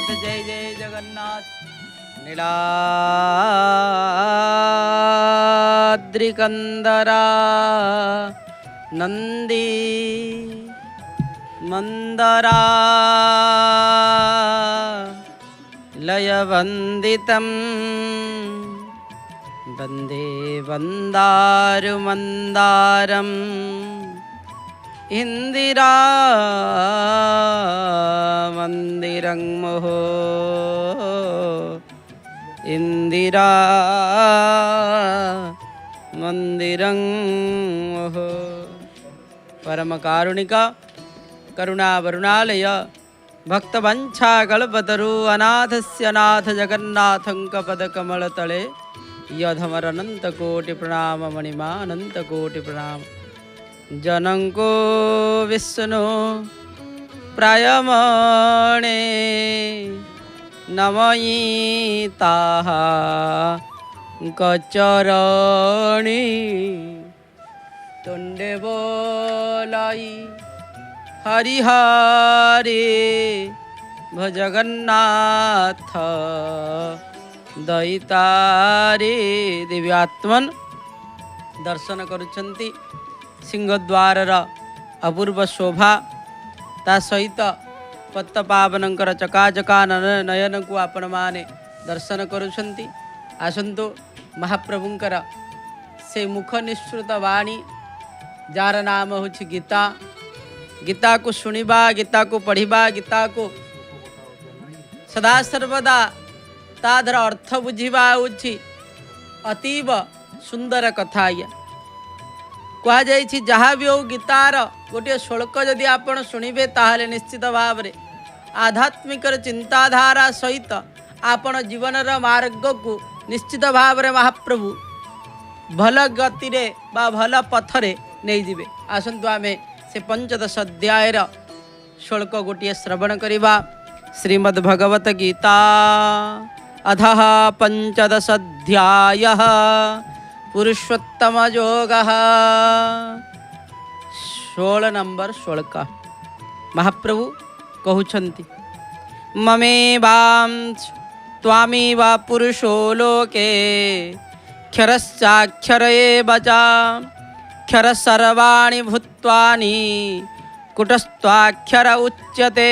जगन्नाथ जय जय जगन्नाथ। नीलाद्रिकंदरा नंदी मंदरा लयवंदितं वंदे वंदारुमंदारम् इंदिरा मंदिरं मुहो इंदिरा मंदिरं मुहो। परम कारुणिका करुणा वरुणालय भक्तवंशाकल्पतरु अनाथस्य नाथ जगन्नाथंकपदकमलतले यधमर अनंत कोटि प्रणाम मणिमा अनंत कोटि प्रणाम। जनंको विष्णु प्रायमणे नमयि ताहा कचरणी तुंडे बोलाई हरिहरे भजगन्नाथ दयितारे। दिव्यात्मन दर्शन करुछंती सिंहद्वारर अपूर्व शोभा ता सहित पत्तपावनंकर चकाचका नयन को आपण माने दर्शन करुछंती। आसंतु महाप्रभुंकर से मुख निःसृत वाणी जार नाम होछि गीता। गीता को सुनिबा, गीता को पढ़िबा, गीता को सदा सर्वदा तादर अर्थ बुझिबा होछि अतीव सुंदर कथा। या कह जाइछि जहाँ भी हो गीतार गोटे श्लोक जदि आपण शुणिबे ताहले निश्चित भाव रे आध्यात्मिक चिंताधारा सहित आपण जीवनर मार्ग को निश्चित भाव रे महाप्रभु भल गति रे बा भल पथरे नहीं जिबे। आसंतु आमे से पंचदश अध्यायर श्लोक गोटे श्रवण करिबा। श्रीमद् भगवत गीता अधः पंचदश अध्यायः पुरुषोत्तम योगः। 16 नंबर श्लोक महाप्रभु कहउछंती ममेवांश त्वामेव पुरुषो लोके क्षरश्चाक्षर एव च क्षर सर्वाणि भूत्वानि कुटस्थाक्षर उच्यते।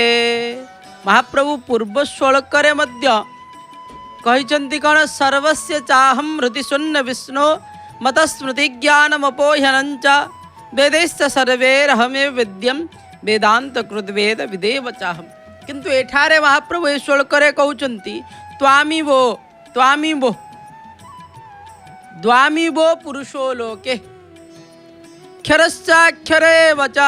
महाप्रभु पूर्व श्लोक रे मध्य कहिचंती कौन सर्वस्य चाहम हृदि शून्य विष्णु मत स्मृति ज्ञानमपोह्यनंच वेदैश्च सर्वैरहमेव विद्यम वेदांत कृद्वेद विदेव चाहम। किंतु एठारे महाप्रभु ए श्लोक रे कहउचंती त्वामिवो त्वामिवो द्वामिवो पुरुषो लोके क्षरश्चाक्षर एव च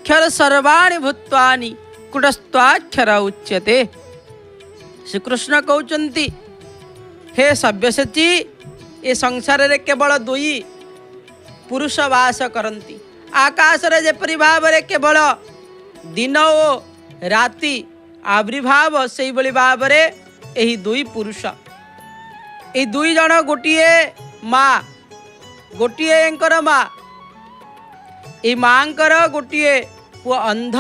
क्षर सर्वाणि भूत्वानि कुटस्थाक्षर उच्यते। श्री कृष्ण कहउचंती हे सव्यसाची ए संसार रे केवल दुई पुरुष वास करती। आकाश रे जेपरि भाव रे केवल दिन ओ राति आविर्भाव से भली भाव रे एही दुई पुरुष ए दुई जन गोटिए माँ गोटिए एंकर माँ ए मांकर गोटिए पुओ अंध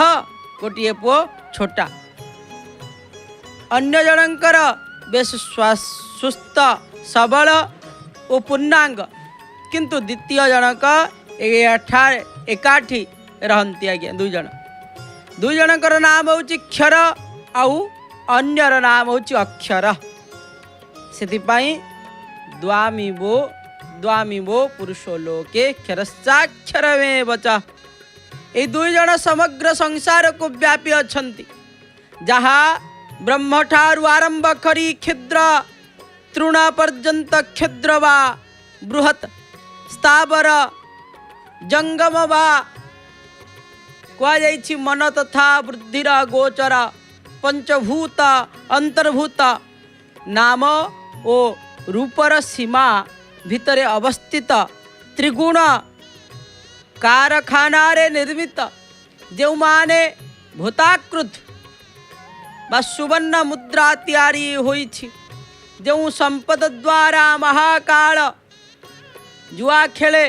गोटिए पुओ छोटा अन्य जनकर बेस सुस्थ सबल और पूर्णांग किंतु द्वितीय जनक एकाठी रहती। आज्ञा दुई जनकर नाम होची क्षर आउ अन्यर नाम होची अक्षर। सेतिपाई द्वामिवो पुरुषो लोके क्षरश्चाक्षरमेव च। ए दुई जन समग्र संसार को व्यापी अछंती। जहाँ ब्रह्म ठारु आरंभ करी क्षुद्र तृण पर्यंत क्षुद्र वा बृहत स्थावर जंगम वा कहुछि मन तथा बुद्धिर गोचर पंचभूत अंतर्भूत नाम ओ रूपर सीमा भितरे अवस्थित त्रिगुण कारखाना रे निर्मित जो माने भूताकृत बा सुवर्ण मुद्रा तैयारी होइछि जो संपद द्वारा महाकाल जुआ खेले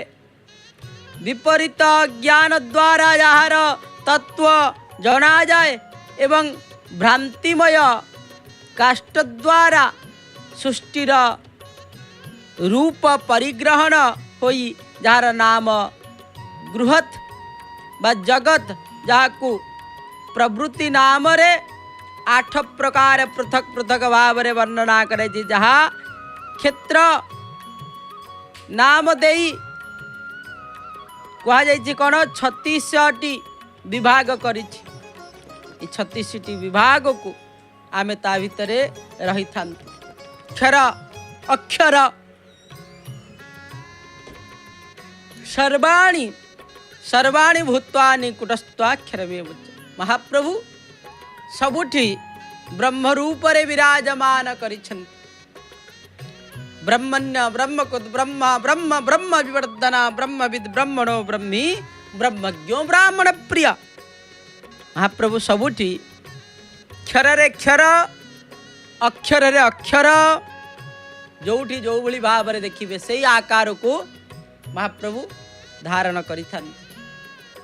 विपरीत ज्ञान द्वारा यार तत्व जना जाए एवं भ्रांतिमय काष्ठ द्वारा सृष्टिर रूप परिग्रहण होई जार नाम बृहत बा जगत जाकु प्रवृत्ति नाम रे 8 प्रकार पृथक पृथक भाव रे वर्णना करे जहा क्षेत्र नाम देई कहा जाइछि कोन 36टी विभाग करिछि। 36टी विभाग को आमे ता भितरे रही थान अक्षर अक्षर सर्वाणि सर्वाणि भूत्वानि कुटस्थाक्षरमेव महाप्रभु सबुठी ब्रह्म रूप रे विराजमान करिछन्ति। ब्रह्मण्य ब्रह्मकुद ब्रह्म ब्रह्म ब्रह्म विवर्धना ब्रह्मविद ब्रह्मणो ब्रह्मी ब्रह्मज्ञो ब्राह्मण प्रिय महाप्रभु सबुठी क्षर रे क्षर अक्षर रे अक्षर जोठी जो भली भाव रे देखिबे सेही आकार को महाप्रभु धारण करिथान।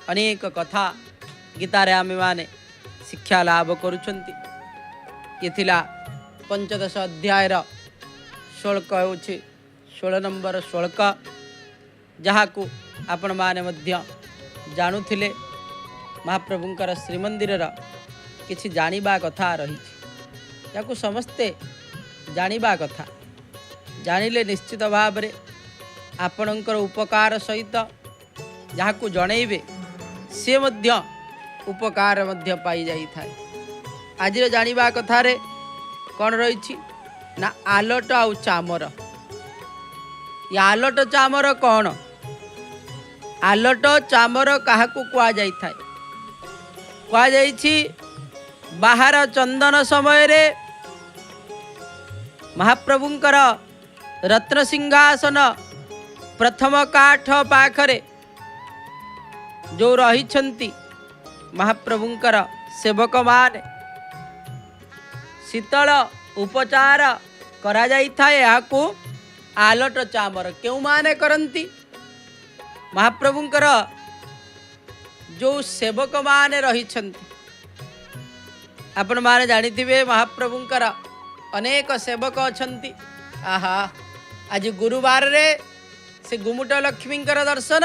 अनेक कथा गीतारे आमे माने शिक्षा लाभ करुछन्ति। ये थिला 15 अध्यायर श्लोक होछि 16 नंबर श्लोक जहाँ को आपण माने मध्य जानुथिले महाप्रभुंकर श्रीमंदिर किछि जानिबा कथा रही याकु समस्ते जानिबा कथा जानिले निश्चित भाव रे आपणकर उपकार सहित जहाँ को जनइबे से मध्य उपकार मध्य पाई जाई थाए। आज जानिबा कथा रे कौन रही ना आलट आउ चामर। ये आलट चामर कौन आलट चामर काहाकू कुआ जाई थाए कुआ जाइछि बाहर चंदन समय रे महाप्रभुंकर रत्न सिंहासन प्रथम काठ पाखरे जो रही महाप्रभुंकर सेवक मान शीतल उपचार करा जाई थाए याकू आलट चामर क्यों माने करंती महाप्रभुंकर जो सेवक माने रही आपण माने जानिथिबे महाप्रभुंकर अनेक सेवक अछंती। आहा आज गुरुवार रे से गुमुट लक्ष्मींकर दर्शन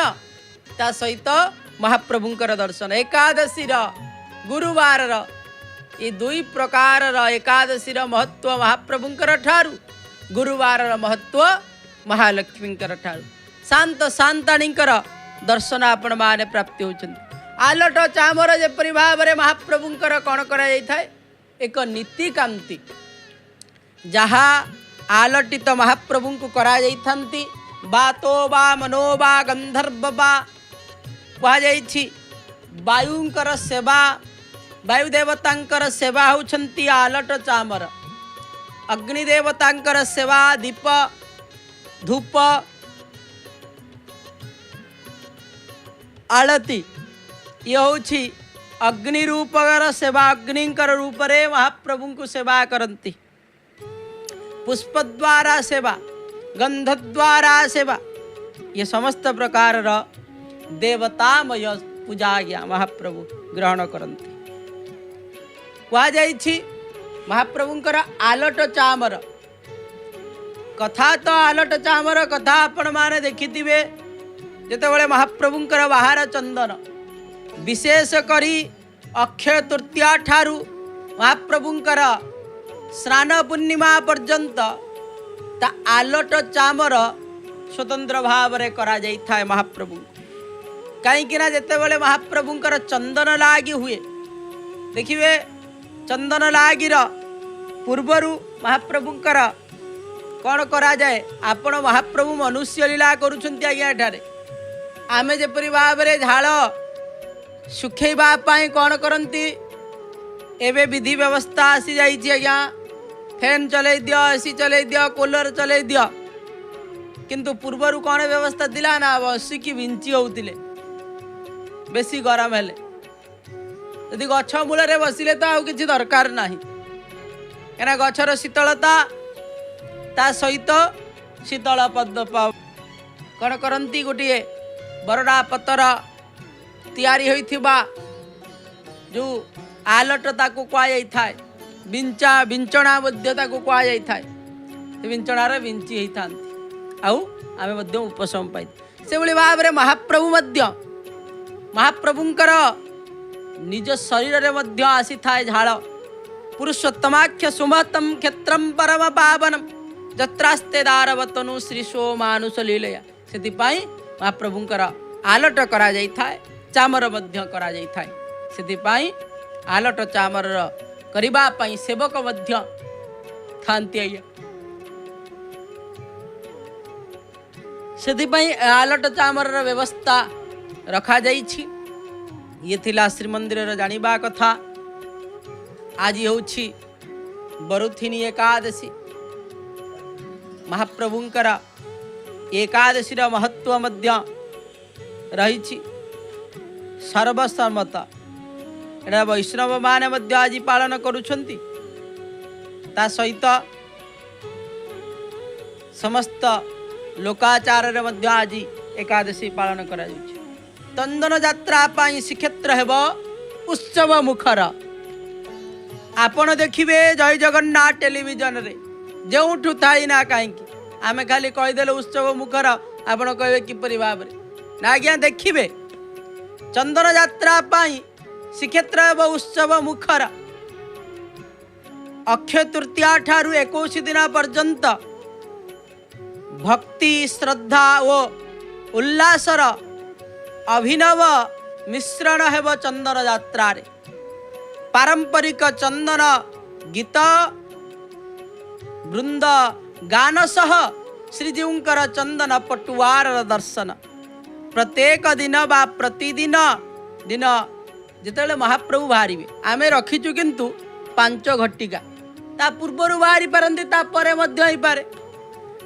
ता सहित महाप्रभुंकर दर्शन एकादशी गुरुवार ये दुई प्रकार एकादशी महत्व महाप्रभुंकर ठारू गुरुवार महत्व महालक्ष्मींकर ठारू शांत शांताणींकर दर्शन आपण माने प्राप्ति होचंती। आलट चामर जेपरि भाव रे महाप्रभुंकर कौन करा जाई थाए एक नीति कांति जहा आलटित महाप्रभु को करा जाई थांती बातो बा मनो बा गंधर्व बा कहा जाइछि वायुंकर सेवा वायु देवतांकर सेवा होछंती आलट चामर अग्नि देवतांकर सेवा दीप धूप आलती ये होछि अग्नि रूपर सेवा अग्निंकर रूप रे महाप्रभु को सेवा करंती पुष्प द्वारा सेवा गंध द्वारा सेवा ये समस्त प्रकार देवतामय पूजा गया महाप्रभु ग्रहण करंती। कहा जाइछि महाप्रभुंकर आलट चामर कथा तो आलट चामर कथा आपण माने देखिथिबे जेतेबेले महाप्रभुंकर बाहर चंदन विशेष करी अक्षय तृतीया ठारू महाप्रभुंकर स्नान पूर्णिमा पर्यंत ता आलट चामर स्वतंत्र भाव रे करा जाई थाए महाप्रभु कहीं जितेबाला महाप्रभुंकर चंदन लागी हुए देखिए चंदन लागिर पूर्वरु महाप्रभुंकर कौन करा जाए आपण महाप्रभु मनुष्य लीला करुछंती आज्ञा एठारे आमे जेपरि भाव रे झाल सुखेबा पाई कौन करंती एबे विधि व्यवस्था आसी जाइछि आज्ञा फैन चलै दियो एसी चलै दियो कूलर चलै दियो किंतु पूर्वरु कौन व्यवस्था दिला ना बसिकी विंची होउतिले बेसी गरम हेले यदि गछ मूल बसिले तो आउ किछि दरकार नाही एना गछर शीतलता ता सहित शीतल पद कौन करंती गोटे बरडा पतर तैयारी होइथिबा जो आलट ताकू कुआ जाई थाए ବିଞ୍ଚା ବିଞ୍ଚଣା ମଧ୍ୟ ତାକୁ କୁହାଯାଇଥାଏ। ସେ ବିଞ୍ଚଣାରେ ବିଞ୍ଚି ହେଇଥାନ୍ତି ଆଉ ଆମେ ମଧ୍ୟ ଉପଶମ ପାଇ ସେଭଳି ଭାବରେ ମହାପ୍ରଭୁଙ୍କର ନିଜ ଶରୀରରେ ମଧ୍ୟ ଆସିଥାଏ ଝାଳ। ପୁରୁଷୋତ୍ତମାଖ୍ୟ ସୁମତମ କ୍ଷେତ୍ରମ୍ ପରମ ପାବନମ୍ ଯତ୍ରାସ୍ତେ ଦାରବତନୁ ଶ୍ରୀ ସୋମାନୁଷ ଲୀଳୟା। ସେଥିପାଇଁ ମହାପ୍ରଭୁଙ୍କର ଆଲଟ କରାଯାଇଥାଏ, ଚାମର ମଧ୍ୟ କରାଯାଇଥାଏ। ସେଥିପାଇଁ ଆଲଟ ଚାମରର କରିବା ପାଇଁ ସେବକ ମଧ୍ୟ ଥାନ୍ତି ଆଜ୍ଞା। ସେଥିପାଇଁ ଆଲଟ ଚାମରର ବ୍ୟବସ୍ଥା ରଖାଯାଇଛି। ଇଏ ଥିଲା ଶ୍ରୀମନ୍ଦିରର ଜାଣିବା କଥା। ଆଜି ହେଉଛି ବରୁଥିନୀ ଏକାଦଶୀ। ମହାପ୍ରଭୁଙ୍କର ଏକାଦଶୀର ମହତ୍ଵ ମଧ୍ୟ ରହିଛି ସର୍ବସମ୍ମତ। ଏଟା ବୈଷ୍ଣବମାନେ ମଧ୍ୟ ଆଜି ପାଳନ କରୁଛନ୍ତି। ତା ସହିତ ସମସ୍ତ ଲୋକାଚାରରେ ମଧ୍ୟ ଆଜି ଏକାଦଶୀ ପାଳନ କରାଯାଉଛି। ଚନ୍ଦନ ଯାତ୍ରା ପାଇଁ ଶ୍ରୀକ୍ଷେତ୍ର ହେବ ଉତ୍ସବ ମୁଖର। ଆପଣ ଦେଖିବେ ଜୟ ଜଗନ୍ନାଥ ଟେଲିଭିଜନରେ ଯେଉଁଠୁ ଥାଇ ନା କାହିଁକି ଆମେ ଖାଲି କହିଦେଲେ ଉତ୍ସବ ମୁଖର, ଆପଣ କହିବେ କିପରି ଭାବରେ ନା ଆଜ୍ଞା ଦେଖିବେ ଚନ୍ଦନ ଯାତ୍ରା ପାଇଁ ଶ୍ରୀକ୍ଷେତ୍ର ହେବ ଉତ୍ସବ ମୁଖର। ଅକ୍ଷୟ ତୃତୀୟା ଠାରୁ 21 ଦିନ ପର୍ଯ୍ୟନ୍ତ ଭକ୍ତି ଶ୍ରଦ୍ଧା ଓ ଉଲ୍ଲାସର ଅଭିନବ ମିଶ୍ରଣ ହେବ ଚନ୍ଦନ ଯାତ୍ରାରେ। ପାରମ୍ପରିକ ଚନ୍ଦନ ଗୀତ ବୃନ୍ଦ ଗାନ ସହ ଶ୍ରୀଜୀଉଙ୍କର ଚନ୍ଦନ ପଟୁଆରର ଦର୍ଶନ। ପ୍ରତ୍ୟେକ ଦିନ ବା ପ୍ରତିଦିନ ଦିନ ଯେତେବେଳେ ମହାପ୍ରଭୁ ବାହାରିବେ, ଆମେ ରଖିଛୁ କିନ୍ତୁ 5 ଘଟିକା। ତା ପୂର୍ବରୁ ବାହାରି ପାରନ୍ତି, ତାପରେ ମଧ୍ୟ ହେଇପାରେ।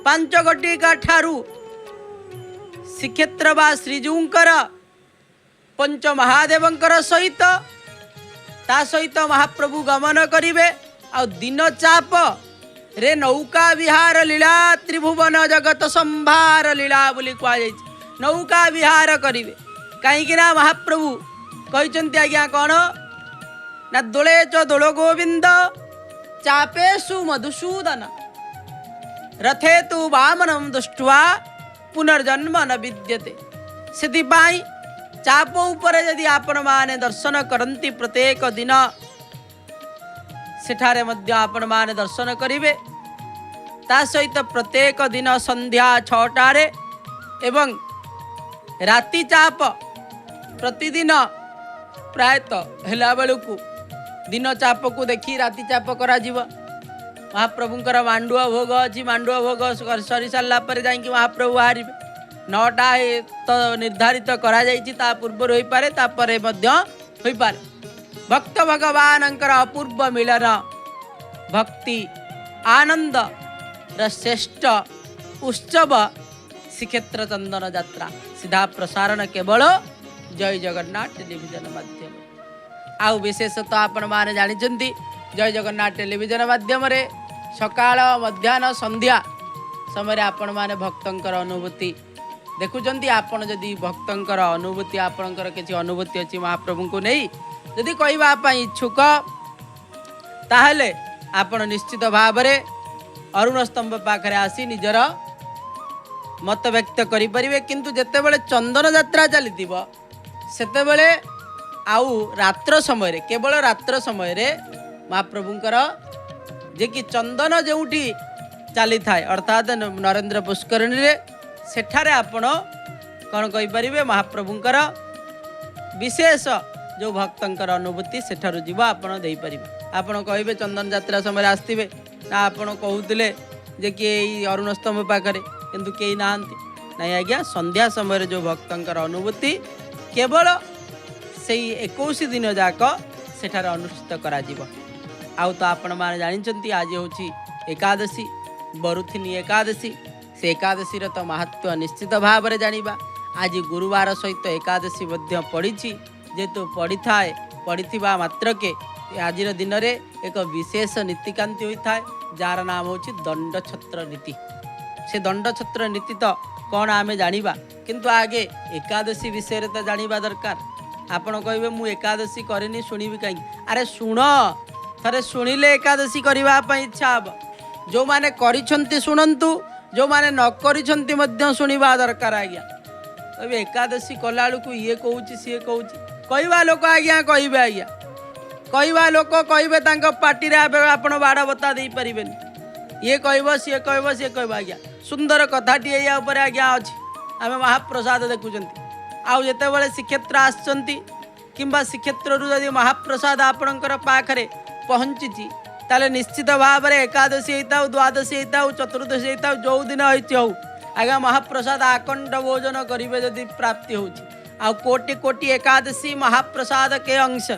5 ଘଟିକା ଠାରୁ ଶ୍ରୀକ୍ଷେତ୍ର ବା ଶ୍ରୀଜୀଉଙ୍କର ପଞ୍ଚ ମହାଦେବଙ୍କର ସହିତ ତା ସହିତ ମହାପ୍ରଭୁ ଗମନ କରିବେ। ଆଉ ଦିନ ଚାପ ରେ ନୌକା ବିହାର ଲୀଳା ତ୍ରିଭୁବନ ଜଗତ ସମ୍ଭାର ଲୀଳା ବୋଲି କୁହାଯାଇଛି। ନୌକା ବିହାର କରିବେ କାହିଁକି ନା ମହାପ୍ରଭୁ କହିଛନ୍ତି ଆଜ୍ଞା କ'ଣ ନା ଦୋଳେ ଚ ଦୋଳ ଗୋବିନ୍ଦ ଚାପେଷୁ ମଧୁସୂଦନ ରଥେ ତୁ ବାମନମ ଦୃଷ୍ଟ୍ୱା ପୁନର୍ଜନ୍ମ ନ ବିଦ୍ୟତେ। ସେଥିପାଇଁ ଚାପ ଉପରେ ଯଦି ଆପଣମାନେ ଦର୍ଶନ କରନ୍ତି ପ୍ରତ୍ୟେକ ଦିନ ସେଠାରେ ମଧ୍ୟ ଆପଣମାନେ ଦର୍ଶନ କରିବେ। ତା ସହିତ ପ୍ରତ୍ୟେକ ଦିନ ସନ୍ଧ୍ୟା 6ଟାରେ ଏବଂ ରାତି ଚାପ ପ୍ରତିଦିନ ପ୍ରାୟତଃ ହେଲା ବେଳକୁ ଦିନ ଚାପକୁ ଦେଖି ରାତି ଚାପ କରାଯିବ। ମହାପ୍ରଭୁଙ୍କର ମାଣ୍ଡୁଆ ଭୋଗ ଅଛି, ମାଣ୍ଡୁଆ ଭୋଗ ସରି ସାରିଲା ପରେ ଯାଇକି ମହାପ୍ରଭୁ ବାହାରିବେ। 9ଟା ତ ନିର୍ଦ୍ଧାରିତ କରାଯାଇଛି, ତା ପୂର୍ବରୁ ହୋଇପାରେ, ତାପରେ ମଧ୍ୟ ହୋଇପାରେ। ଭକ୍ତ ଭଗବାନଙ୍କର ଅପୂର୍ବ ମିଳନ ଭକ୍ତି ଆନନ୍ଦର ଶ୍ରେଷ୍ଠ ଉତ୍ସବ ଶ୍ରୀକ୍ଷେତ୍ର ଚନ୍ଦନ ଯାତ୍ରା ସିଧା ପ୍ରସାରଣ କେବଳ ଜୟ ଜଗନ୍ନାଥ ଟେଲିଭିଜନ ମାଧ୍ୟମରେ। ଆଉ ବିଶେଷତଃ ଆପଣମାନେ ଜାଣିଛନ୍ତି ଜୟ ଜଗନ୍ନାଥ ଟେଲିଭିଜନ ମାଧ୍ୟମରେ ସକାଳ ମଧ୍ୟାହ୍ନ ସନ୍ଧ୍ୟା ସମୟରେ ଆପଣମାନେ ଭକ୍ତଙ୍କର ଅନୁଭୂତି ଦେଖୁଛନ୍ତି। ଆପଣ ଯଦି ଭକ୍ତଙ୍କର ଅନୁଭୂତି ଆପଣଙ୍କର କିଛି ଅନୁଭୂତି ଅଛି ମହାପ୍ରଭୁଙ୍କୁ ନେଇ ଯଦି କହିବା ପାଇଁ ଇଚ୍ଛୁକ, ତାହେଲେ ଆପଣ ନିଶ୍ଚିତ ଭାବରେ ଅରୁଣ ସ୍ତମ୍ଭ ପାଖରେ ଆସି ନିଜର ମତ ବ୍ୟକ୍ତ କରିପାରିବେ। କିନ୍ତୁ ଯେତେବେଳେ ଚନ୍ଦନ ଯାତ୍ରା ଚାଲିଥିବ ସେତେବେଳେ ଆଉ ରାତ୍ର ସମୟରେ, କେବଳ ରାତ୍ର ସମୟରେ ମହାପ୍ରଭୁଙ୍କର ଯେ କି ଚନ୍ଦନ ଯେଉଁଠି ଚାଲିଥାଏ ଅର୍ଥାତ୍ ନରେନ୍ଦ୍ର ପୁଷ୍କରିଣୀରେ, ସେଠାରେ ଆପଣ କ'ଣ କହିପାରିବେ ମହାପ୍ରଭୁଙ୍କର ବିଶେଷ ଯେଉଁ ଭକ୍ତଙ୍କର ଅନୁଭୂତି ସେଠାରୁ ଯିବ ଆପଣ ଦେଇପାରିବେ। ଆପଣ କହିବେ ଚନ୍ଦନ ଯାତ୍ରା ସମୟରେ ଆସିଥିବେ ନା ଆପଣ କହୁଥିଲେ ଯେ କି ଏଇ ଅରୁଣ ସ୍ତମ୍ଭ ପାଖରେ କିନ୍ତୁ କେହି ନାହାନ୍ତି। ନାଇଁ ଆଜ୍ଞା, ସନ୍ଧ୍ୟା ସମୟରେ ଯେଉଁ ଭକ୍ତଙ୍କର ଅନୁଭୂତି କେବଳ ସେଇ 21 ଦିନ ଯାକ ସେଠାରେ ଅନୁଷ୍ଠିତ କରାଯିବ। ଆଉ ତ ଆପଣମାନେ ଜାଣିଛନ୍ତି ଆଜି ହେଉଛି ଏକାଦଶୀ, ବରୁଥିନୀ ଏକାଦଶୀ। ସେ ଏକାଦଶୀର ତ ମାହାତ୍ମ୍ୟ ନିଶ୍ଚିତ ଭାବରେ ଜାଣିବା। ଆଜି ଗୁରୁବାର ସହିତ ଏକାଦଶୀ ମଧ୍ୟ ପଡ଼ିଛି। ଯେହେତୁ ପଡ଼ିଥିବା ମାତ୍ରକେ ଆଜିର ଦିନରେ ଏକ ବିଶେଷ ନୀତିକାନ୍ତି ହୋଇଥାଏ, ଯାହାର ନାମ ହେଉଛି ଦଣ୍ଡଛତ୍ର ନୀତି। ସେ ଦଣ୍ଡଛତ୍ର ନୀତି ତ କ'ଣ ଆମେ ଜାଣିବା, କିନ୍ତୁ ଆଗେ ଏକାଦଶୀ ବିଷୟରେ ତ ଜାଣିବା ଦରକାର। ଆପଣ କହିବେ ମୁଁ ଏକାଦଶୀ କରିନି, ଶୁଣିବି କାହିଁକି? ଆରେ ଶୁଣ, थे शुणिले एकादशी करने इच्छा हम। जो मैंने करिछंती शुणु, जो मैंने न करिछंती मध्य शुणा दरकार आज्ञा। कहे एकादशी कला बेलू ये कहूँ सी कहूँ कहवा लोक आज्ञा कहे आज्ञा कहवा लोक कहे पार्टी आप बाड़ बता दे पारे ये कह सी कह सी कह आज्ञा सुंदर कथाटी या आज्ञा अच्छी आम महाप्रसाद देखुं आते बड़े श्रीक्षेत्र आसचंती किंबा श्रीक्षेत्र जदि महाप्रसाद आपणकर पाखरे पहुँची ताले निश्चित भाव में एकादशी होता द्वादशी होता चतुर्दशी होता जो दिन हो आज्ञा महाप्रसाद आकंड भोजन करेंगे जदि प्राप्ति हो कोटि कोटि एकादशी महाप्रसाद के अंश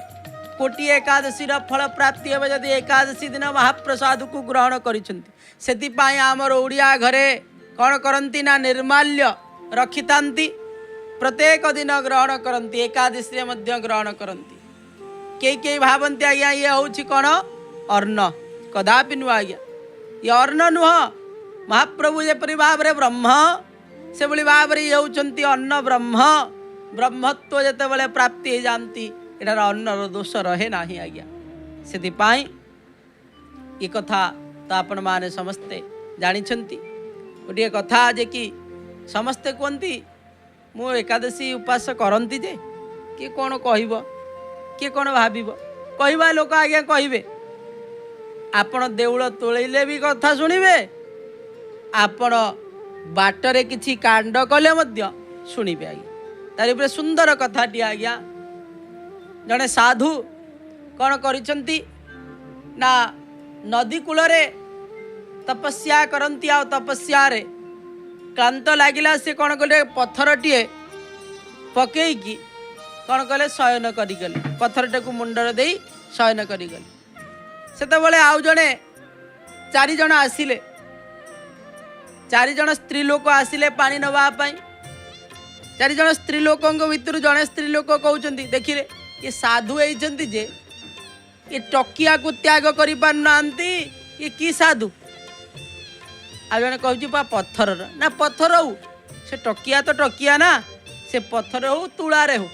कोटि एकादशी फल प्राप्ति हे जदि एकादशी दिन महाप्रसाद को ग्रहण करिसें आमर ओडिया घरे कौन करती ना निर्माल्य रखि था प्रत्येक दिन ग्रहण करती एकादशी ग्रहण करती कई भावती आज्ञा ये हूँ कौन अन्न कदापि नुह आज्ञा ये अन्न नुह महाप्रभु जेपरी भाव में ब्रह्म से भली भाव में ये होती अन्न ब्रह्म ब्रह्मत्व जिते प्राप्ति हो जाती एटार अन्नर दोष रहे ना आज्ञा से ये कथा तो आपण माने समस्ते जानिछंती गोटे कथा जे कि समस्ते कहती मु एकादशी उपास करती जे किए कौन कह किए कौन भाव कहवा लोक आज्ञा कहे आपण देउल तोड़े भी कथा शुणिबे आपण बाटरे किछि कांड कले मध्य शुणिबे आज्ञा तार उपरे सुंदर कथाटी आज्ञा जड़े साधु कौन करिसंती ना नदी कूल रे तपस्या करती आ तपस्या रे क्लांत लगिला से कौन कले पत्थरटीए पकईकी कौन कले शयन करिगले पत्थरटे को मुंडर दे शयन करिगले सेतबेले आउ जड़े चारि जण आसिले चारि जण स्त्री लोक आसिले पानी नवापाई चारि जण स्त्री लोकों भितर जड़े स्त्री लोक कहते देखिले ये साधु होती जे ये टकिया को त्याग करि पारनांती ये की साधु आ जने कहूँ पत्थर ना पत्थर हो से टकिया तो टकिया ना से पत्थर हो तुलारे हो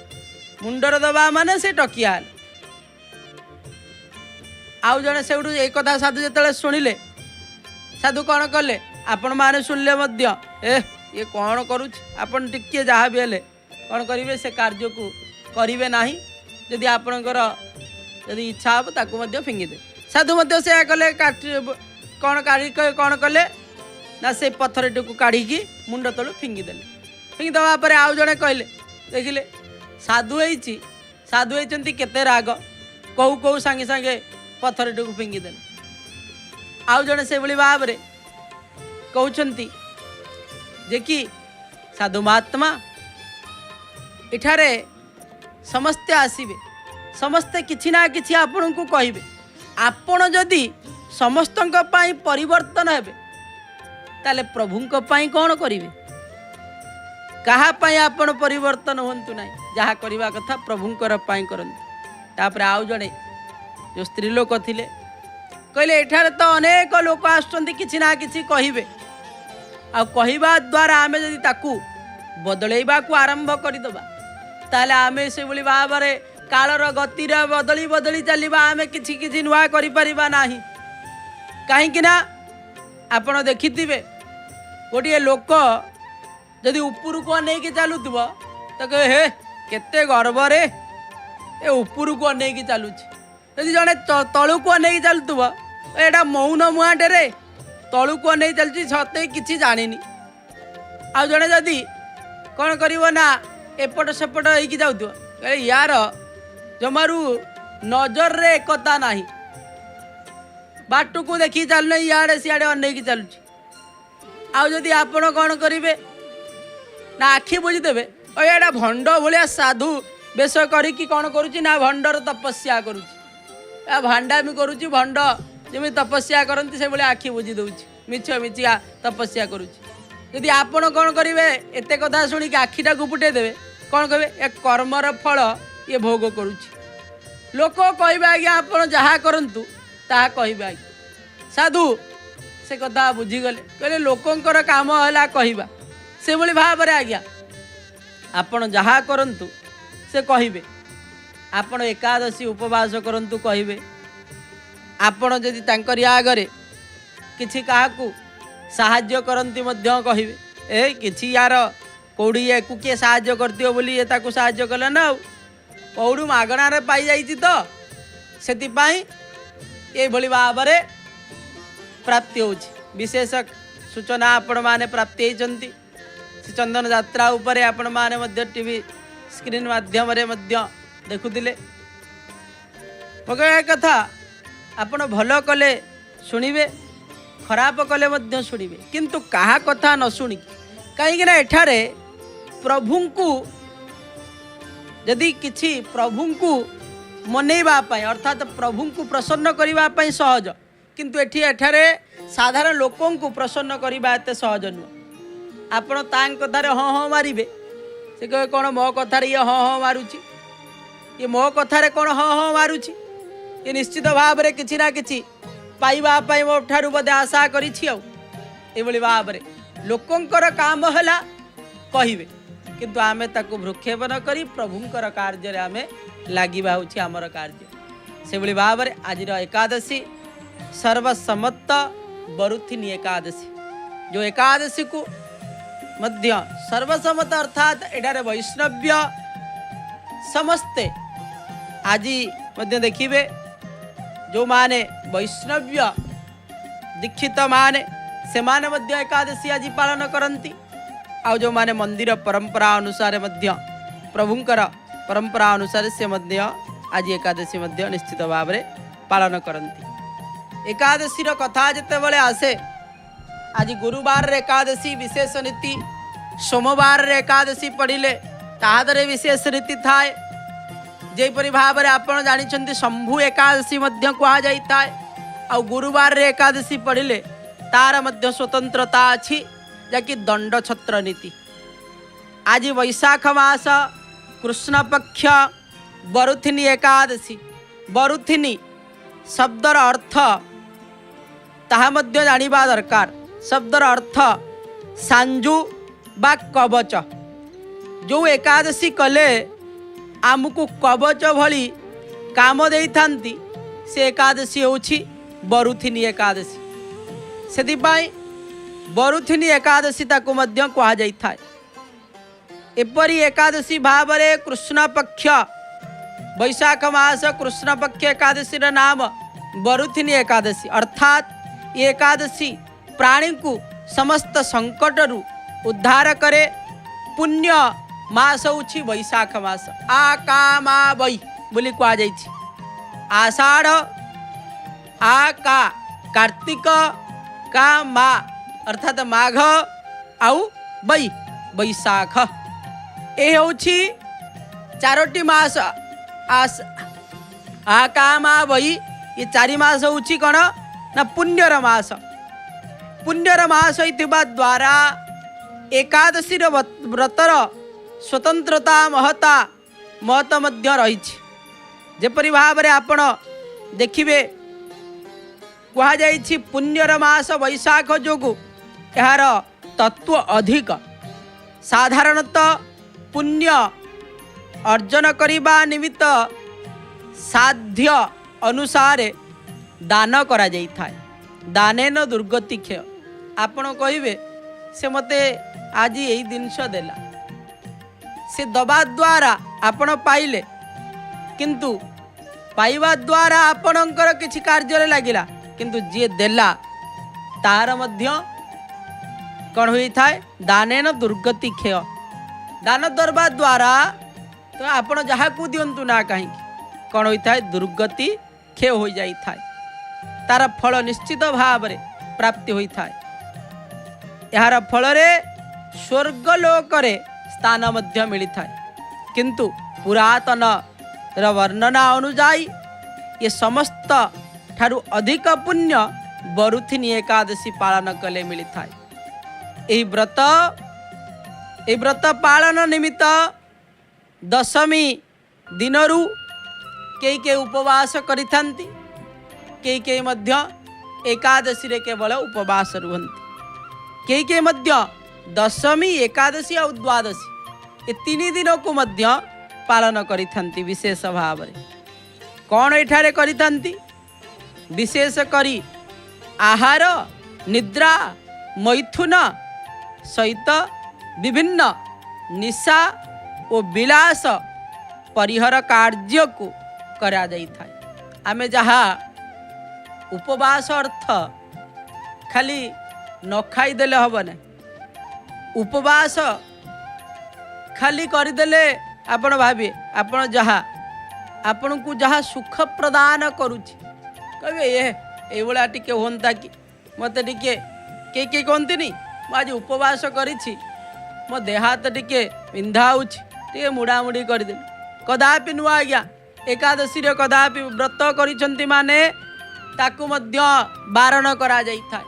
मुंडर दबा माने से टकिया आउ जने से एक कथा साधु जो शुणिले साधु कौन कले आपण माने शुणिले मध्य ये कौन करुच आपण टिके जहाँ भी हेले कौन करेंगे से कार्य को करेंगे ना जदि आपणकर जदि इच्छा हो ताकू मध्य फिंगिदे साधु मध्य से कले कौन काढ़ी कौन कले ना से पत्थरटी को काढ़ी मुंड तलू फिंगिदेले फिंगिदवा पर आउ जड़े कहले देखिले साधु होती साधु होती केते राग कहू कहू सांगे सांगे पत्थरटी को फिंगिदेले आउ जड़े से भली भाव में कहते जे कि साधु महात्मा इठारे समस्ते आसबे समस्ते किछि ना किछि आपण को कहिबे आपण जदि समस्त परिवर्तन हेबे ताले प्रभुंक पाई कौन करिवे कहा पाई आपण परिवर्तन होंतु ना जहाँ करवा कथा प्रभुंकर पाई करंतु तापर आउ जड़े जो स्त्री लोक थिले कहले एठारे तो अनेक लोक आसुचंती किछि ना किछि कहिबे आ कहवा द्वारा आमे जदि ताकू बदलैबा को आरंभ करदबा ताले आमे से भली भाव में कालर गति बदली बदली चलवा आमे किछि किछि नुआ करि परिबा नाही कहीं ना आपण देखिथिबे गोटे लोक जदि ऊपर को अनेक चलुव तो कहे हे केते गर्व रे ए ऊपर को अनेक चलुची जदि जड़े तलू को अनेक चलुव एटा मौन मुआटे रे तलू को अनेक चलती सते किछि जानिनी आ जड़े जदि कौन करिवो ना एपट सेपट होइकी जाउथो कहे यार जमारू नजर रे एकता नाही बाटू को देखी चलना इे सियाड़े अनेक चलुची आउ जदि आपण कौन करेंगे ना आखि बुझीदेवे एटा भंड भाया साधु बेश करी कौन करुच्ची ना भंडर तपस्या करुच्ची भांडामी करुच्ची भंड जमी तपस्या करती से भाया आखि बुझी दौची मिछ मिछिया तपस्या करुच्ची जदि आपण कौन करेंगे एत कथा शुणिक आखिटा को फुटे देवे कौन कहे ए कर्मर फल ये भोग करुच्ची लोक कहे आज्ञा आपण जहाँ करूँ ताहा कहिबा साधु से कथा बुझीगले कहले लोकंकर काम है कहवा से भली भाव में आज्ञा आपण जहाँ करंतु से कहिबे आपण एकादशी उपवास करंतु कहिबे आपण जदि तांकरी आगरे किछि काहाकू साहाय्य करंती मध्य कहिबे ए किछि यार कौड़ी याकू किए साहाय्य करती बोली ये ताकू साहाय्य कले ना कौड़ू मागणार पाई जाइछि तो सेतिपाई ये भली भाबरे प्राप्ति होछि। विशेष सूचना आपण माने प्राप्ति होइचंती श्री चंदन यात्रा उपरे आपण माने मध्य टीवी स्क्रीन माध्यम रे मध्य देखुतिले मगर कथा आपण भलो कले शुणिबे खराब कले मध्य शुणिबे किंतु कहा कथा न शुणी कहीं एठारे प्रभुंकु यदि किछि प्रभुंकु मनैबा पाई अर्थात प्रभुंकु प्रसन्न करिबा पाई सहज किंतु एठारे साधारण लोकंकु प्रसन्न करिबा एते सहज नुह। आपण तांग कथारे हाँ हाँ मारिबे से कहे कौन मो कथारे ये हाँ हाँ मारुची ये मो कथारे कौन हाँ हाँ मारुची ये निश्चित भाव में किछि ना किछि पाइबा पाई मो ठारू बदे आशा करिछि आ एभली भाव में लोकंकर काम हला कहिबे किंतु आमे ताकू भ्रुक्षेप न करी प्रभुंकर कार्य रे आमे लागिबा होछि हमर कार्य से भली भाव में आज एकादशी सर्वसम्मत बरुथिनी एकादशी जो एकादशी को मध्य सर्वसम्मत अर्थात एठारे वैष्णव्य समस्ते आज मध्य देखिबे जो माने वैष्णव्य दीक्षित माने से माने मध्य एकादशी आज पालन करती आ जो माने मंदिर परंपरा अनुसार मध्य प्रभुंकर परंपरा अनुसार से मध्य आज एकादशी मध्य निश्चित भाव में पालन करती। एकादशी कथा जिते बड़े आसे आज गुरुवार रे एकादशी विशेष नीति सोमवार रे एकादशी पढ़िले तादरे विशेष रीति थाए जेपरी भाव में आपण जानिछंती शंभु एकादशी मध्य कहा जाई थाए आ गुरुवार रे एकादशी पढ़िले तार मध्य स्वतंत्रता अछि जाकि दंड छत्र नीति। आज वैशाख मास कृष्ण पक्ष बरुथिनी एकादशी बरुथिनी शब्दर अर्थ ताहा मध्य जानिबा दरकार। शब्दर अर्थ सांजु बा कवच जो एकादशी कले आमको कवच भली काम दे थांती से एकादशी होछि बरुथिनी एकादशी सेतिपाई बरुथिनी एकादशी ताकू मध्य कहा जाई थाए। एपरी एकादशी भाव में कृष्ण पक्ष वैशाख मास कृष्ण पक्ष एकादशी नाम बरुथिनी एकादशी अर्थात ये एकादशी प्राणी को समस्त संकट रु उद्धार करे। पुण्य मास होछि वैशाख मास आ का मा वै बोली कहा जाइछि। आषाढ़ आ का कार्तिक का मा अर्थात माघ आउ वै वैशाख ए होछि चारोटी मास आ का मा वै ये चारि मास होछि कौन ना पुण्यर मास। पुण्यर मास होइतिबा द्वारा एकादशी व्रतर स्वतंत्रता महता महत मध्य रही जेपरी भाव में आपण देखिए कहा जाइछि पुण्यर मास वैशाख जोगु यार तत्व अधिक साधारणतः पुण्य अर्जन करिबा निमित्त साध्य अनुसार दान करा जाई थाए। दानेन दुर्गति क्षय आपण कहिबे से मते आज यही जिनस देला से दबा द्वारा आपण पाइले किंतु पाइबा द्वारा आपणकर किछि कार्य लागिला किंतु जी देला तार मध्य कौन हुई थाए दानेन दुर्गति क्षय। दान दरबा द्वारा तो आपण जहा को दियंतु ना कहीं कौन हुई थाए दुर्गति क्षय हो जाई थाए तार फल निश्चित भाव में प्राप्ति होई थाए। यार फल रे स्वर्गलोक रे स्थान मध्य मिली थाए किंतु पुरातन वर्णना अनुजाई ये समस्त ठारू अधिक पुण्य बरुथिनी एकादशी पालन कले मिली थाए। यही व्रत पालन निमित्त दशमी दिनरू के उपवास करि थांती के मध्य एकादशी रे केवल उपवास रुहंती के मध्य दशमी एकादशी और द्वादशी ये तीन दिन को मध्य पालन करि थांती विशेष भाव में। कौन एठारे करि थांती विशेष करी आहार निद्रा मैथुन सहित विभिन्न निशा और विलास परिहर कार्य को करा जाई था। आमे जहा उपवास अर्थ खाली न खाई देले हब ना, उपवास खाली करदेले आपण भाबे आपण जहा आपण को जहा सुख प्रदान करुछि कहे ये भाया टिके होता कि मत टिके के कहती आज उपवास करिछि मो देह हाथ टिके पिंधा टे मुड़ामुड़ी करदे कदापि नुआ आज्ञा एकादशी रे कदापि व्रत करिसंती माने ताकू मध्य बारण करा जाई थाए।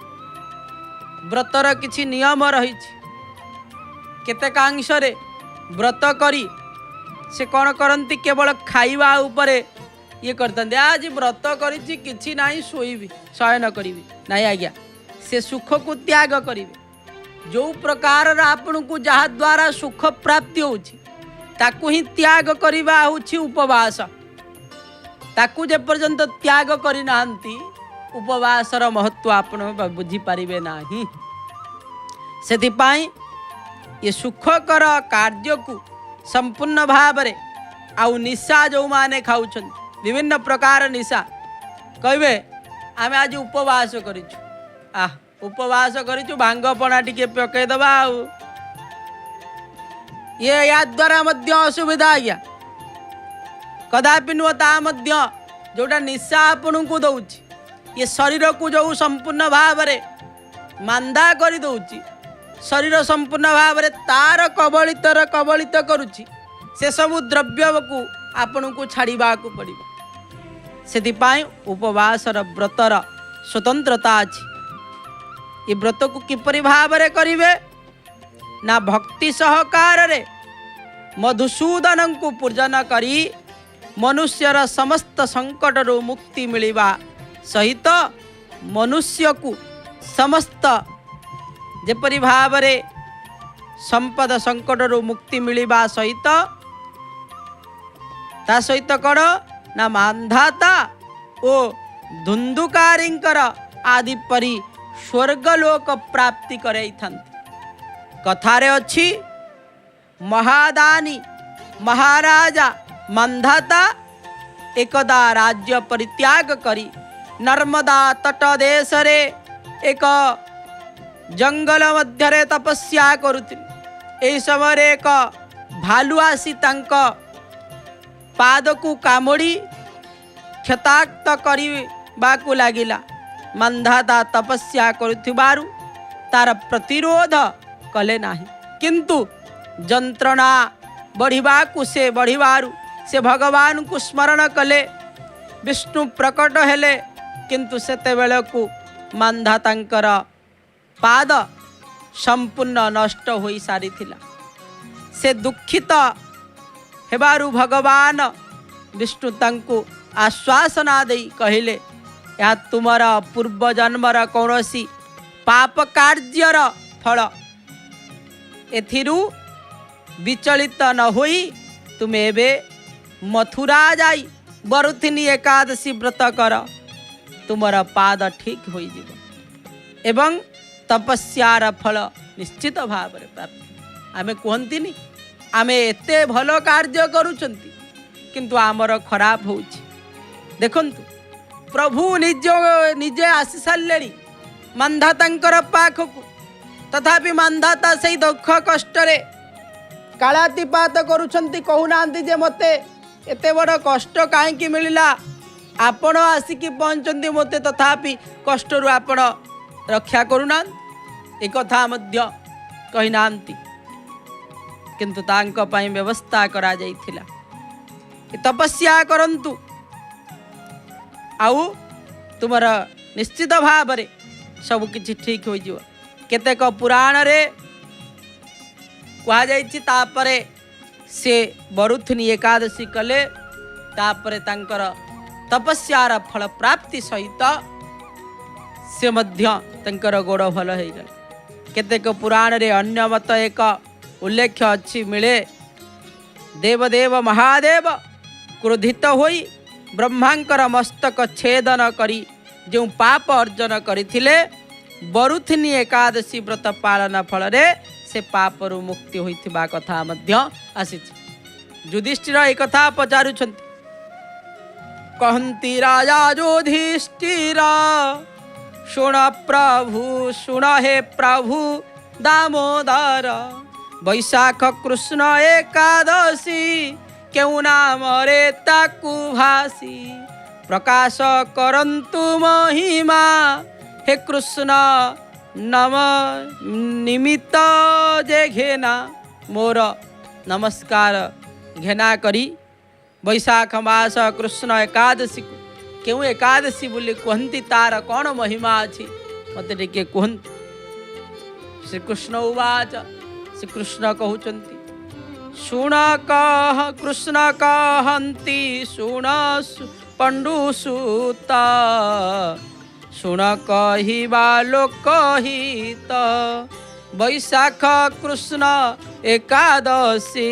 व्रतर किछि नियम रहिछि। केतेकांश रे व्रत करी से कौन करती केवल खाइबा उपरे ये करते आज व्रत करिछि किछि नाही सोईबी शयन करिबी नाही आज्ञा से सुख को त्याग करिवे। जो प्रकार आपन को जहा द्वारा सुख प्राप्ति होछि ताकू ही त्याग करिबा होछि उपवास। ताकू जे पर्यंत त्याग करि नांती उपवासर महत्व आपण बुझी पारिबे नाही। सेति पाई ये सुखकर कार्य को संपूर्ण भाव रे आउ निशा जो माने खाउछन विभिन्न प्रकार निशा कहबे आमे आज उपवास करिछु उपवास करिछु भांग पणा टिके पकई दबा ये या द्वारा मध्य असुविधा आज्ञा कदापि नुह ता मध्य जोटा निशा आपन को दउछि ये शरीर को जो संपूर्ण भाव रे मांदा करि दउछि शरीर संपूर्ण भाव रे तार कबलित करुछि से सबु द्रव्य को आपन को छाड़ीबा को पड़िबा। सेति पाई उपवासर व्रतर स्वतंत्रता अछि। ये व्रत को किपरि भाव रे करिवे ना भक्ति सहकार रे मधुसूदन को पूजन करी मनुष्यर समस्त संकट रो मुक्ति मिलिबा सहित मनुष्य को समस्त जेपरि भाव रे संपद संकट रो मुक्ति मिलिबा सहित ता सहित कण ना मांधाता ओ धुंधुकारींकर आदि परी स्वर्गलोक प्राप्ति करैथंती। कथारे अछि महादानी महाराजा मांधाता एकदा राज्य परित्याग करी नर्मदा तट देश रे एक जंगल मध्यरे तपस्या करुथिले। एई समय एक भालू आसी तांक पाद को कामुड़ी क्षताक्त करबाकू लागिला। मांधाता तपस्या करुथिबारु तार प्रतिरोध कले नाही किंतु जंत्रणा बढ़िबाकू से बढ़िबारु से भगवान को स्मरण कले विष्णु प्रकट हेले किंतु सेते बेलकू मांधातांकर पाद संपूर्ण नष्ट होई सारी थिला। से दुखित हेबारु भगवान विष्णु तांको आश्वासना देई कहिले या तुमर पूर्व जन्मर कौनसी पाप कार्यर फल एथिरु विचलित न होई तुमे एबे मथुरा जाई बरुथिनी एकादशी व्रत कर तुमर पाद ठीक होई जीव एवं तपस्यार फल निश्चित भाव रे प्राप्त। आमे कहंतिनी आमे एते भलो कार्य करूचंती किंतु आमर खराब होउची। देखंतु प्रभु निजे आसी सारे मांधातांकर पाखकू तथापि मांधाता से दुख कष्ट रे कालातिपात करुछंती कहूनांती जे मते एते बड़ कष्ट काहेकि मिलिला आपण आसिकी पहुंचंती मते तथापि कष्ट रु आपण रक्षा करूना एक कथा मध्य कही नांती किंतु तांको पई व्यवस्था करा जाइथिला तपस्या करंतु आउ तुमर निश्चित भाव रे सब किछि ठीक हो जिवो। केतेक पुराण रे कहा जाइछि तापरे से बरुथनी एकादशी कले तापरे तांकर तपस्यार फल प्राप्ति सहित से मध्य तांकर गोड़ भल हो गला। केतेक पुराण रे अन्य मत एक उल्लेख अच्छी मिले देवदेव महादेव क्रोधित होई ब्रह्मांकर मस्तक छेदन करी जो पाप अर्जन करथिले बरुथिनी एकादशी व्रत पालन फल से पापरु मुक्ति होइथिबा कथा मध्य आसीछि। युधिष्ठिर ए कथा पचारुछन्ति। कहन्ति राजा युधिष्ठिर सुण प्रभु सुण हे प्रभु दामोदर वैशाख कृष्ण एकादशी क्यों नाम रे ताकु भासी प्रकाश करंतु महिमा हे कृष्ण नम निमित्त जे घेना मोर नमस्कार घेना करी वैशाख मास कृष्ण एकादशी को क्यों एकादशी बोली कहती तार कौन महिमा अच्छी मत टे कहती। श्रीकृष्ण उवाच श्रीकृष्ण कहते शुण कह कृष्ण कहती शुण पंडुसूत शुण कहिबा लोकहित वैशाख कृष्ण एकादशी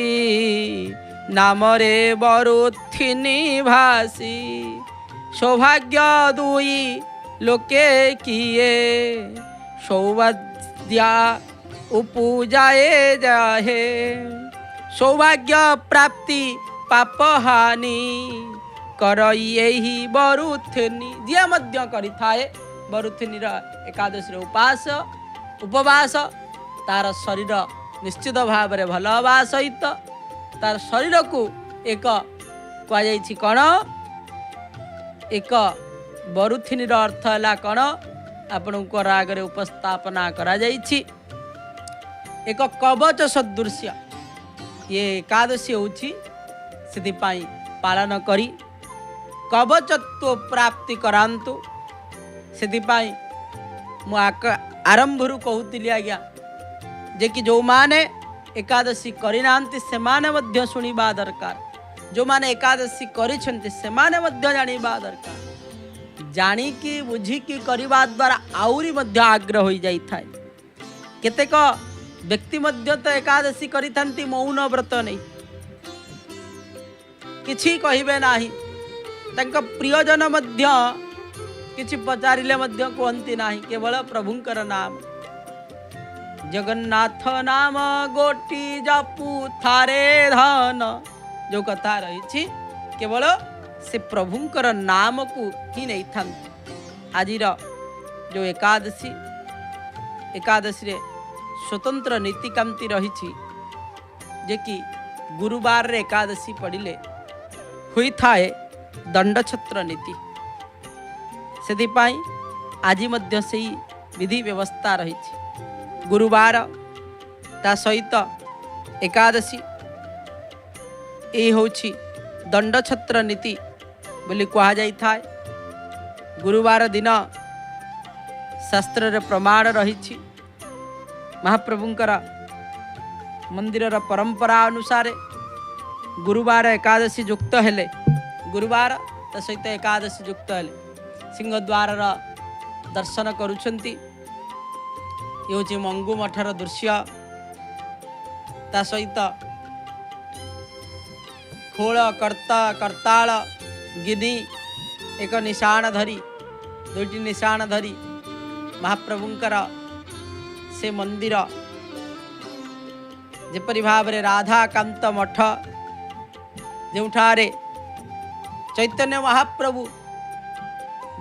नाम रे बरुथिनी भासी सौभाग्य दुई लोके किए सौभाग्या उपजाए जाहे सौभाग्य प्राप्ति पाप हानि कर यही बरुथिनी जी मध्य करिथाए बरुथिनी एकादशी उपास उपवास तार शरीर निश्चित भाव में भल हवा सहित तार शरीर को एक कहुई कौन एक बरुथिनी अर्थ है कौन आपणकर आगे उपस्थापना करा जाइछि। एक कवच सदृश्य ये एकादशी होछि सेथिपाई पालन करी कवचत्व प्राप्ति करांतु सेथिपाई मु आरंभरू कहूली आज्ञा जे कि जो माने एकादशी करिनांती से माने मध्य सुनिबा दरकार जो माने एकादशी करिछन्ति से माने मध्य जानिबा दरकार जानिकी बुझिकी करिबा द्वारा आउरी मध्य आग्रह होई जाई थाए। केतेक व्यक्ति मध्य तो एकादशी करिथांती मौन व्रत नहीं किछि कहिबे नाही तांका प्रियजन मध्य किछि पचारिले मध्य कहंती नाही केवल प्रभुंकर नाम जगन्नाथ नाम गोटी जपू थारे धन जो कथा रही केवल से प्रभुंकर नाम को ही नहीं था। आज जो एकादशी एकादशी रे स्वतंत्र नीतिकांति रही जे कि गुरुवार रे एकादशी पड़िले हुई थाए दंडछत्र नीति सेथिपाई आज मध्य से विधि व्यवस्था रही गुरुवार ता सहित एकादशी ये होछि दंडछत्र नीति बोली कहा जाई थाए। गुरुवार दिन शास्त्र रे प्रमाण रही महाप्रभुंकर मंदिर परंपरा अनुसार गुरुवार एकादशी युक्त हेले गुरुवार ता सहित एकादशी युक्त हेले सिंहद्वार दर्शन करुछंती ये हूँ मंगू मठर दृश्य ता सहित खोल कर्ता करताल गिनी एक निशाण धरी दुईटी निशाण धरी महाप्रभुंकर से मंदिर जेपरि भाव रे राधाकांत मठ जोठारे चैतन्य महाप्रभु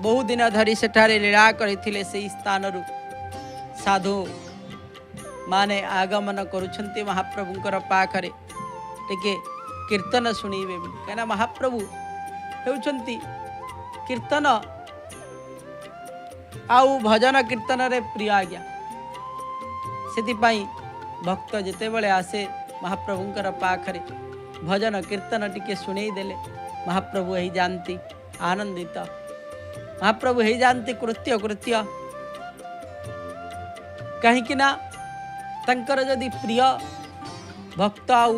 बहु दिन धरी सेठारे लीला करथिले से स्थान रु साधु माने आगमन करुछन्ति महाप्रभुंकर पाखरे टिके कीर्तन शुणीबे कहना महाप्रभु हेउछन्ति कीर्तन आउ भजन कीर्तन रे प्रिय आज्ञा सेतिपाई भक्त जेते बेले आसे महाप्रभुंकर पाखरे भजन कीर्तन टिके शुणई देले महाप्रभु ही जानती आनंदित महाप्रभु ही जानती कृत्य कृत्य कहीं ना तंकर जदि प्रिय भक्त आउ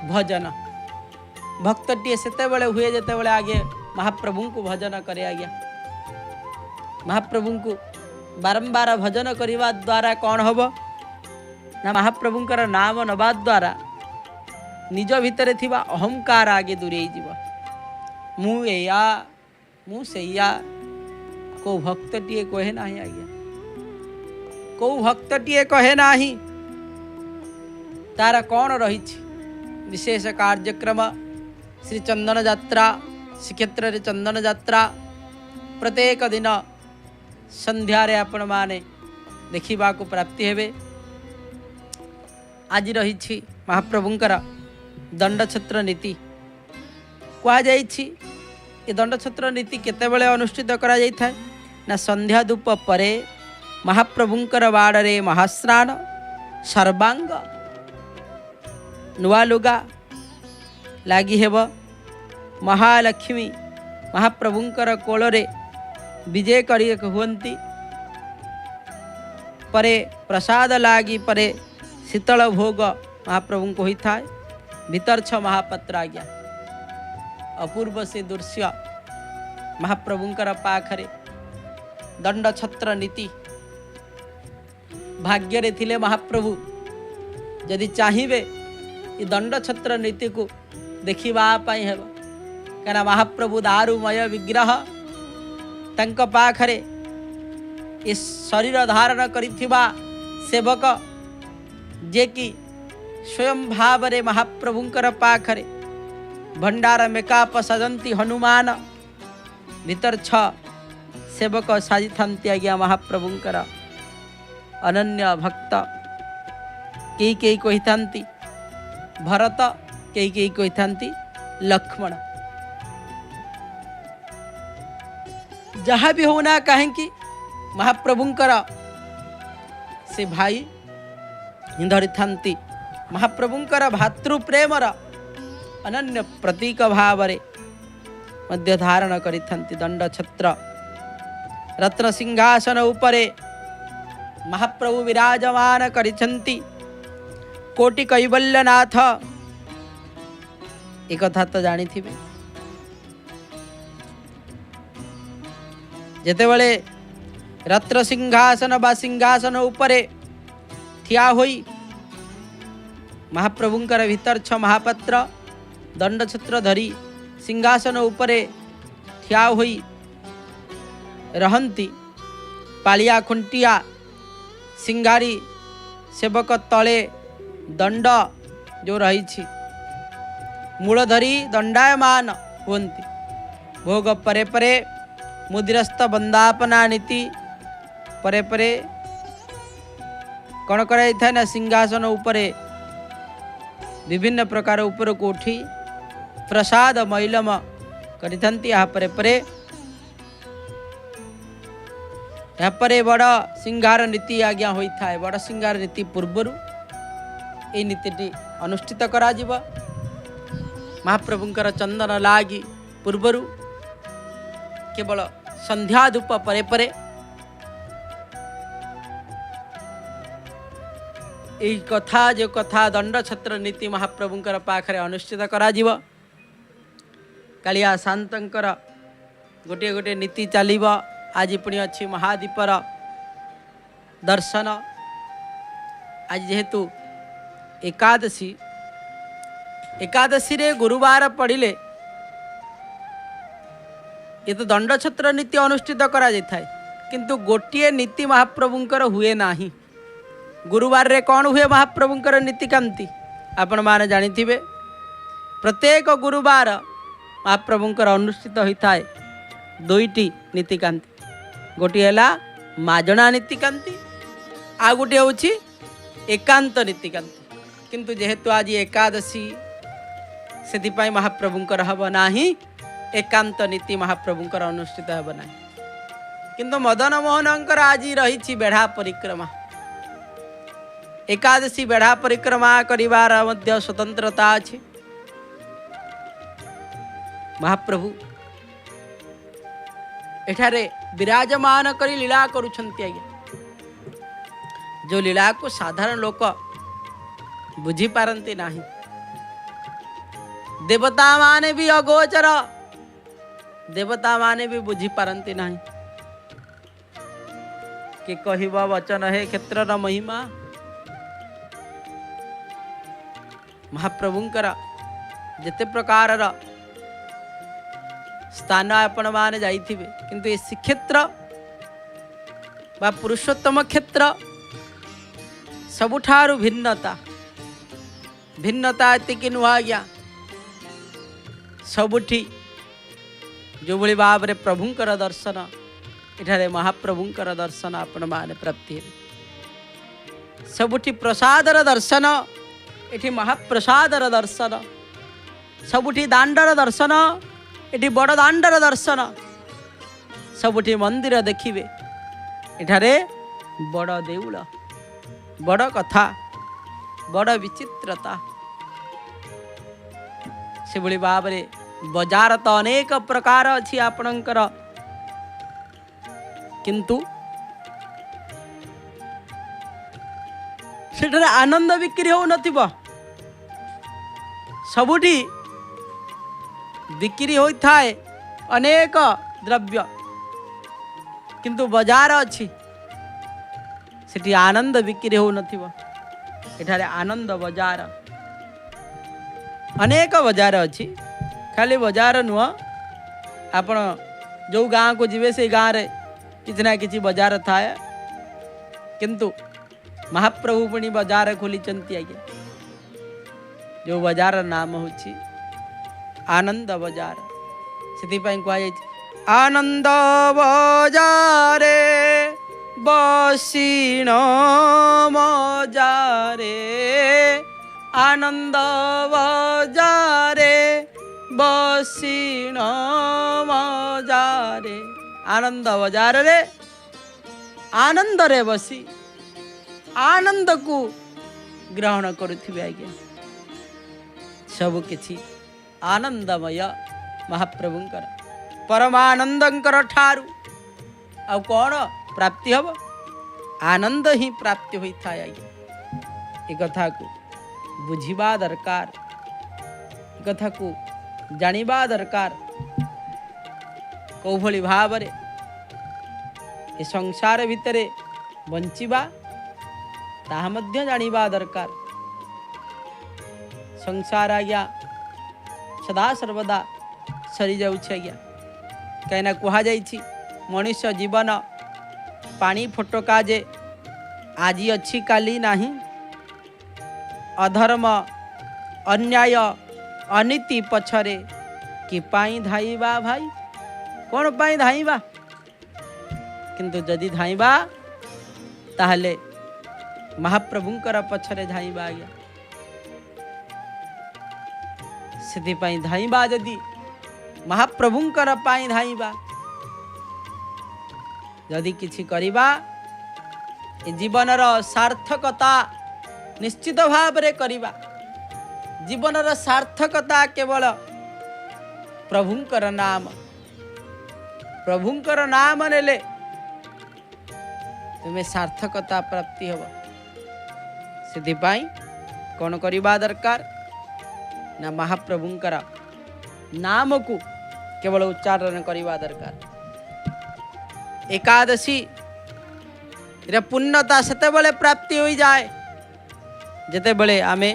भजन भक्त टी सेते बेले हुए जेते बेले आगे महाप्रभु को भजन करे आज्ञा महाप्रभु को बारंबार भजन करने द्वारा कौन हम ना महाप्रभुंकर नाम नवा द्वारा निज भितर थिबा अहंकार आगे दूरे जीव मु एया मु सेया को भक्तटीए कहे ना आज्ञा, को भक्तटीए कहे ना तार कौन रही विशेष कार्यक्रम श्री चंदन यात्रा श्रीक्षेत्र रे चंदन यात्रा प्रत्येक दिन संध्यारे आपण माने देखा प्राप्ति हेबे। आज रही महाप्रभुंकर दंडछत्र नीति कह ये दंडछत्र नीति केतेबेले अनुष्ठित करा जाय थाए ना संध्या धूप परे महाप्रभुंकर बाड़े महास्नान सर्वांग नुआ लुगा लागी हेब। महालक्ष्मी महाप्रभुंकर कोଳରେ विजय करी हुंती परे प्रसाद लागी परे शीतल भोग महाप्रभु को होता है। भीतर छ महापात्र आज्ञा अपूर्व से दृश्य महाप्रभुंकर पाखरे दंडछत्र नीति भाग्य रे थिले महाप्रभु यदि चाहिए ये दंडछत्र नीति को देखा हेब कहीं महाप्रभु दारुमय विग्रह तंक पाखरे इस शरीर धारण करिथिबा सेवक जे कि स्वयं भाव रे महाप्रभुंकर पाखरे भंडार मेकाप सजंती हनुमान भीतर छ सेवक साजी थांती आज्ञा महाप्रभुंकर अनन्य भक्त कई कई कही थांती भरत कई कई कही थांती लक्ष्मण जहाँ भी होना कहें महाप्रभुंकर से भाई धरी थांती महाप्रभुंकर भातृप्रेमर अनन्य प्रतीक भाव मध्य धारण करी थांती दंडछत्र रत्न सिंहासन उपरे महाप्रभु विराजमान करिछंती कोटि कैवल्यनाथ एक कथा तो जानी थी जेतेबेले रत्न सिंहासन बा सिंहासन उपरे ठिया होई महाप्रभुंकर भीतर छ महापात्र दंडछत्र धरी सिंहासन उपरे ठिया होई रहंती पालिया खुंटिया सिंगारी सेवक तले दंड जो रही मूल धरी दंडायमान हुंती भोग परे परे मुदिरस्थ बंदापना नीति परे परे कौन कराई था ना सिंहासन उपरे विभिन्न प्रकार ऊपर को उठी प्रसाद मैलम करिथंती यहाँ परे परे यहाँ परे बड़ सिंगार नीति आज्ञा होता है। बड़ सिंगार नीति पूर्वर ये नीति अनुष्ठित करा जिवो महाप्रभुंकर चंदन लागी पूर्वर केवल संध्या धूप परे परे यही कथा जो कथा दंडछत्र नीति महाप्रभुंकर पाखरे अनुष्ठित करा जिवो। कालिया शांतंकर गोटे गोटे नीति चलिब। आज पुणी अच्छी महादीपर दर्शन। आज जेहेतु एकादशी एकादशी रे गुरुवार पड़िले ये तो दंडछत्र नीति अनुष्ठित करा जाए किंतु गोटे नीति महाप्रभुंकर हुए नाही। गुरुवार रे कौन हुए महाप्रभुंकर नीतिकांति आपण माने जानी थिबे। प्रत्येक गुरुवार महाप्रभुंकर अनुष्ठित होता है दुईटी नीतिकांति। गोटे है माजना नीतिकांति आ गोटे होची एकांत नीतिकांति। किंतु जेहेतु आज एकादशी से महाप्रभुंकर हब नाही एकांत नीति महाप्रभुंकर अनुष्ठित हब नाही। किंतु मदन मोहनंकर आज रही बेढ़ा परिक्रमा। एकादशी बेढ़ा परिक्रमा करिवार मध्य स्वतंत्रता अछि। महाप्रभु एठारे विराजमान करी लीला करुछंती आज्ञा। जो लीला को साधारण लोक बुझी पारंती नाही। देवता माने भी अगोचर देवता माने भी बुझी पारंती नाही। कि कहिबा वचन है क्षेत्र न महिमा। महाप्रभुंकर जेते प्रकार स्थान आपण माने जाइथिबे किंतु ये श्रीक्षेत्र बा पुरुषोत्तम क्षेत्र सबुठारु भिन्नता भिन्नता एतिकी नुह आज्ञा सबुठी जो भली भाव में प्रभुंकर दर्शन एठारे महाप्रभुंकर दर्शन आपण माने प्राप्ति हेबे। सबुठी प्रसादर दर्शन एठी महाप्रसादर दर्शन सबुठी दांडर दर्शन एठी बड़ दांडर दर्शन सबुठी मंदिर देखिबे एठारे बड़ देउल बड़ कथा बड़ विचित्रता से भली भाव में बजार तो अनेक प्रकार अच्छी आपणकर किंतु सेठारे आनंद बिक्री हो नथिबो सबुठी बिक्री होता है अनेक द्रव्य किंतु बाजार अच्छी सेठी आनंद बिक्री हो नथिबो एठारे आनंद बाजार अनेक बाजार अच्छी खाली बाजार नुह आपण जो गाँ को जीवे से गाँव रे किसी ना किसी बाजार थाए किंतु महाप्रभु पुणी बाजार खोली आज्ञा जो बाजार नाम होची आनंद बाजार से कहुई आनंद बजारे बसीण मजारे आनंद बजारे बसीण मजारे आनंद बजार रे आनंद रे बसी आनंद को ग्रहण करुथिबे आज्ञा सब किछि आनंदमय महाप्रभुंकर परमानंदंकर ठारू आ कौन प्राप्ति हम आनंद ही प्राप्ति होता है आज्ञा। एक कथा को बुझिबा दरकार एक कथा को जानिबा दरकार कौ भली भाव रे ए संसार भितरे बंचिबा ताहा मध्य जानिबा दरकार। संसार आज्ञा सदा सर्वदा सरी जाउछि आज्ञा कहीं कहा जाइछि मनुष्य जीवन पानी फोटका जे आज अच्छी काली नहीं अधर्म अन्याय अनीति पछरे कि पाई धाइबा भाई कौन पाई धाइबा किंतु जदि धाइबा ताहले महाप्रभुंकर पछरे धाइबा आज्ञा से धाइबा जदि महाप्रभुंकर पाई धाइबा जदि किछि करिबा जीवनर सार्थकता निश्चित भाव रे करिबा जीवनर सार्थकता केवल प्रभुंकर नाम नेले तुम्हें सार्थकता प्राप्ति हब से कौन करिबा दरकार ना महाप्रभुंकर नाम को केवल उच्चारण करिबा दरकार। एकादशी रे पुण्यता सेते बेले प्राप्ति हो जाए जेते बेले आमे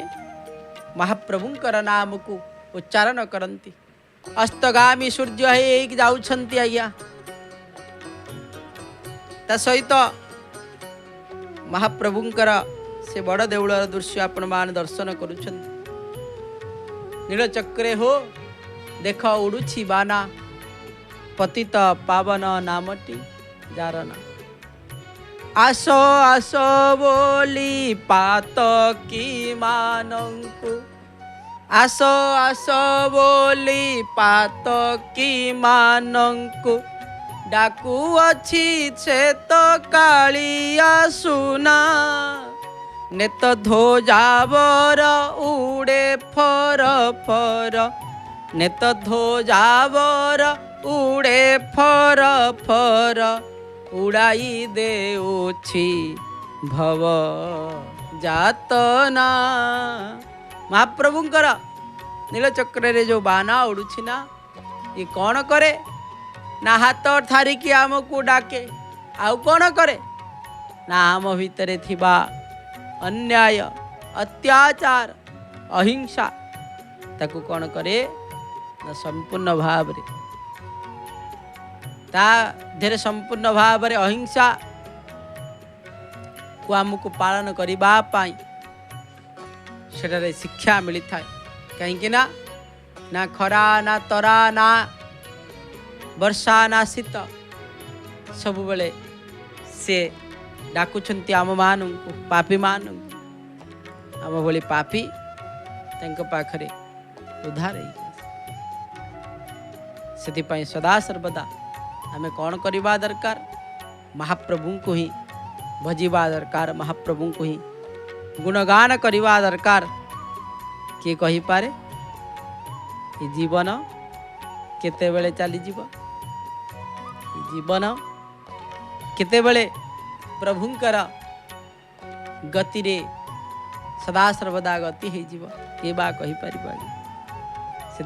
महाप्रभुंकर नाम को उच्चारण करती। अस्तगामी सूर्य है जाउछंती आज्ञा ता सहित महाप्रभुंकर से बड़ देउलर दृश्य आपण मान दर्शन करुछंती। नीलचक्रे हो देख उड़ुछि बाना पतित पावन नामटी जारना आसो आसो बोली पातकी मानंकु आसो आसो बोली पातकी मानंकु डाकू अछि छे तो कालिया सुना नेत ध्वजावर उड़े फर फर नेत ध्वजावर उड़े फर फर उड़ाई देउछि भव जातना। महाप्रभुंकर नीलचक्र रे जो बाना उड़ुछि ना ये कौन करे ना हाथ ठारिकी आमको डाके आउ कौन करे ना आम भितरे थिबा अन्याय अत्याचार अहिंसा ताकू कौन करे ना संपूर्ण भाव रे ता धेरे संपूर्ण भाव रे अहिंसा को आमको पालन करने सेठारे शिक्षा मिली था। कहीं ना खरा ना तरा ना वर्षा ना शीत सब बेले से डाकुछंती आम मानू पापी मानू आम भली पापी पाखरे उद्धार से सदा सर्वदा आमे कौन करवा दरकार महाप्रभु को ही भजिबा दरकार महाप्रभु को ही गुणगान करवा दरकार। किए कही पारे ये जीवन केते बेले चली जीव जीवन केते बेले प्रभुंकर गति रे सदा सर्वदा गति हो जीव के बा कही परिबा से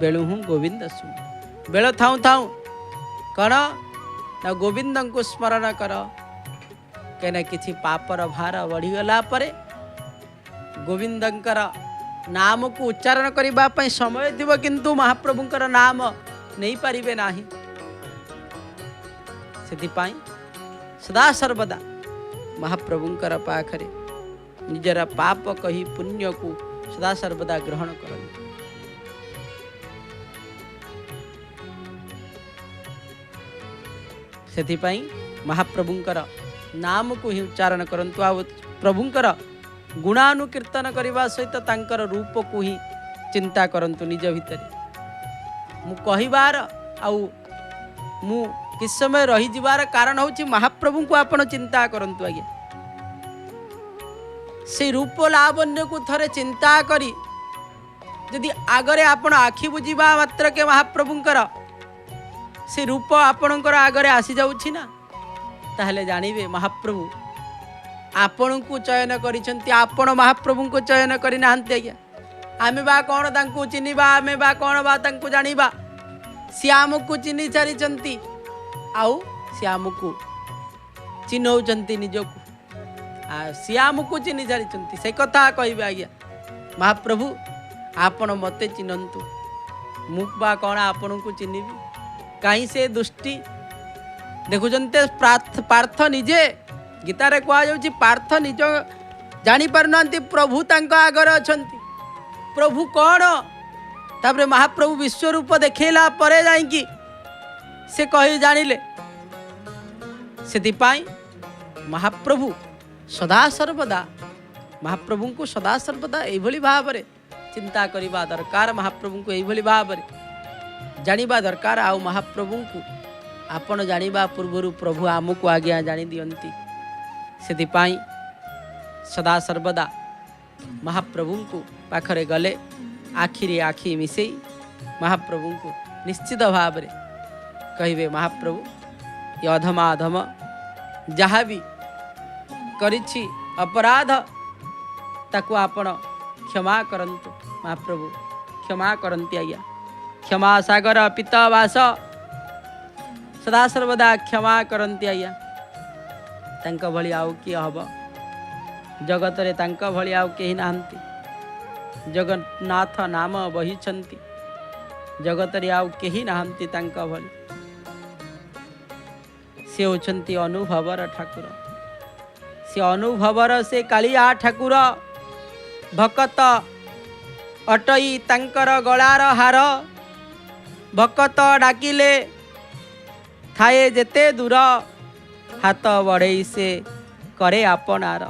बेलु हूँ गोविंद सुन बेल थाऊ थाऊ कौन ना गोविंद को स्मरण कर कहीं किसी पापर भार बढ़ीगला गोविंदंकर नाम को उच्चारण करने समय थी किंतु महाप्रभुंकर नाम नहीं पारिबे नाही से सदा सर्वदा महाप्रभुंकर पाखरे निजर पाप कही पुण्य को सदा सर्वदा ग्रहण करनी। से महाप्रभुंकर नाम को ही उच्चारण करंतु आ प्रभुंकर गुणानुकीर्तन करने सहित तांकर रूप को ही चिंता करंतु निज भितर मु कहिबार आउ मु किस समय रही जिबार कारण होची महाप्रभु को आपण चिंता करंतु आज्ञा से रूप लावण्य को थरे चिंता करी यदि आगरे आपण आखि बुझिबा मात्र के महाप्रभुंकर से रूप आपणकर आगरे आसी जाउछि ना ताहले जानिबे महाप्रभु आपण को चयन करिसंती आपण महाप्रभु को चयन करि नाहंती आज्ञा आमे बा कोन तांको चिनिबा आमे बा कोन बा तांको जानिबा श्याम को चिनि सारिसंती आउ श्याम को चिन्हौचंती निजको श्याम को चिनि सारिसंती से कथा कहबे आज्ञा महाप्रभु आपण मते चिन्हंतु मुख बा कोन आपण को चिनिबी कहीं से दुष्टि देखुचंते पार्थ निजे गीतारे कहा जाउछि पार्थ निज जानी पारना प्रभु तांको आगर अछंती प्रभु कौन तापरे महाप्रभु विश्वरूप देखैला परे जाइकी से कही जानिले से महाप्रभु सदा सर्वदा महाप्रभु को सदा सर्वदा एभली भावरे चिंता करिबा दरकार महाप्रभु को एभली भावरे जानिबा दरकार आउ महाप्रभु को आपण जानिबा पूर्व प्रभु आमको आज्ञा जानी दियंती से सदा सर्वदा महाप्रभु को पाखरे गले आखिरे आखि मिसई महाप्रभु को निश्चित भाव रे कहिबे महाप्रभु ये अधमा अधम जहाँ भी करिछि अपराध ताकू आपण क्षमा करंतु महाप्रभु क्षमा करंती आज्ञा क्षमा सागर पितवास सदा सर्वदा क्षमा करंती आज्ञा तांका भली आउ किए हम जगत रे तांका भली आउ केही नाहंती जगन्नाथ नाम बहिछंती जगत रे आउ केही नाहंती तांका भली से होछंती अनुभवर ठाकुर से अनुभवर से कालिया ठाकुर भकत अटई तांकर गଳାର हार भकत डाकिले थाए जेते दूर हाथ बढ़ई से करे आपणार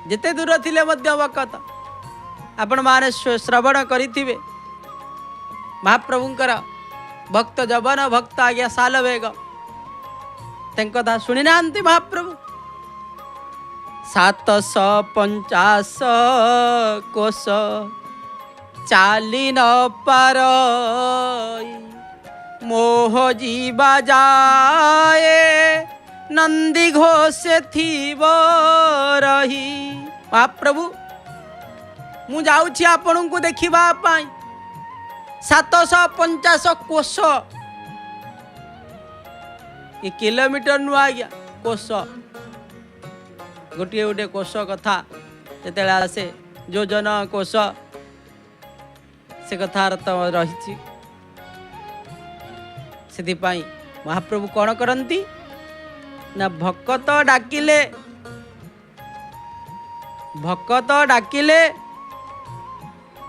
जेते दूर थिले मध्य भकत आपण माने श्रवण करिथिबे महाप्रभुंकर भक्त जवन भक्त आज्ञा साल बेग कथा शुणी नांती महाप्रभु 750 कोश चाली न पार मोह जीवा जाए नंदी घोष थीब रही महाप्रभु मु जाउछि आपन को देखिबा पाई 750 कोश ये किलोमीटर नु आ गया कोश गोटे गोटे कोश कथा जेतेला आसे योजन कोश से कथा अर्थ रही से महाप्रभु कौन करती ना भक्त डाकिले भक्त डाकिले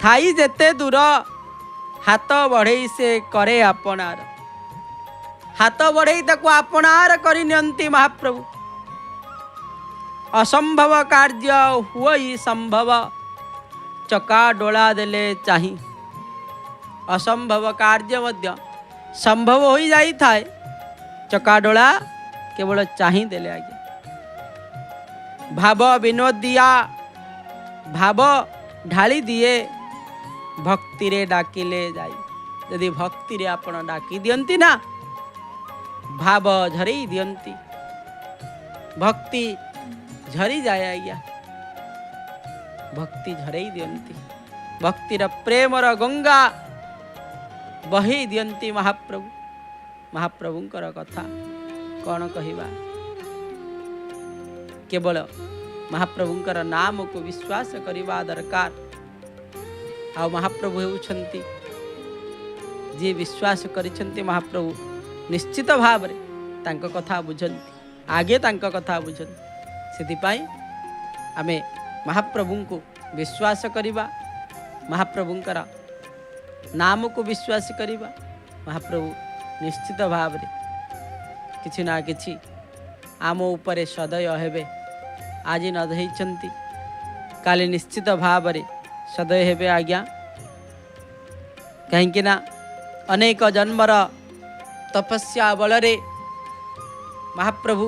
थाई जेते दूर हाथ बढ़ई से करे आपणार। हाथ बढ़ई ताको आपणार करि नियंती महाप्रभु। असंभव कार्य हुई संभव चका डोला देले चाही। असंभव कार्य मध्य संभव हो जाई थाए चका डोला केवल चाही देले आगे। भाव विनोद दिया भाव ढाली दिए भक्ति रे डाकिले जाई। यदि भक्ति रे आपण डाकी दियंती ना भाव झरई दियंती भक्ति झरी जाए आज्ञा। भक्ति झरई दियंती भक्तिर प्रेमर गंगा बही दियंती महाप्रभु। महाप्रभुंकर कथा कौन कहिबा। केवल महाप्रभुंकर नाम को विश्वास करवा दरकार। आ महाप्रभु हेउछंती जे विश्वास करिछंती महाप्रभु निश्चित भाव रे तांक कथा बुझंती आगे तांक कथा बुझंती। सेतिपाई आमे महाप्रभु को विश्वास करिबा महाप्रभुंकर नाम को विश्वास करिबा। महाप्रभु निश्चित भाव रे किछि ना किछि आम उपरे सदय हेबे। आज न देइछंती काली निश्चित भाव रे सदय हेबे आज्ञा। कहीं ना अनेक जन्मर तपस्या बलरे महाप्रभु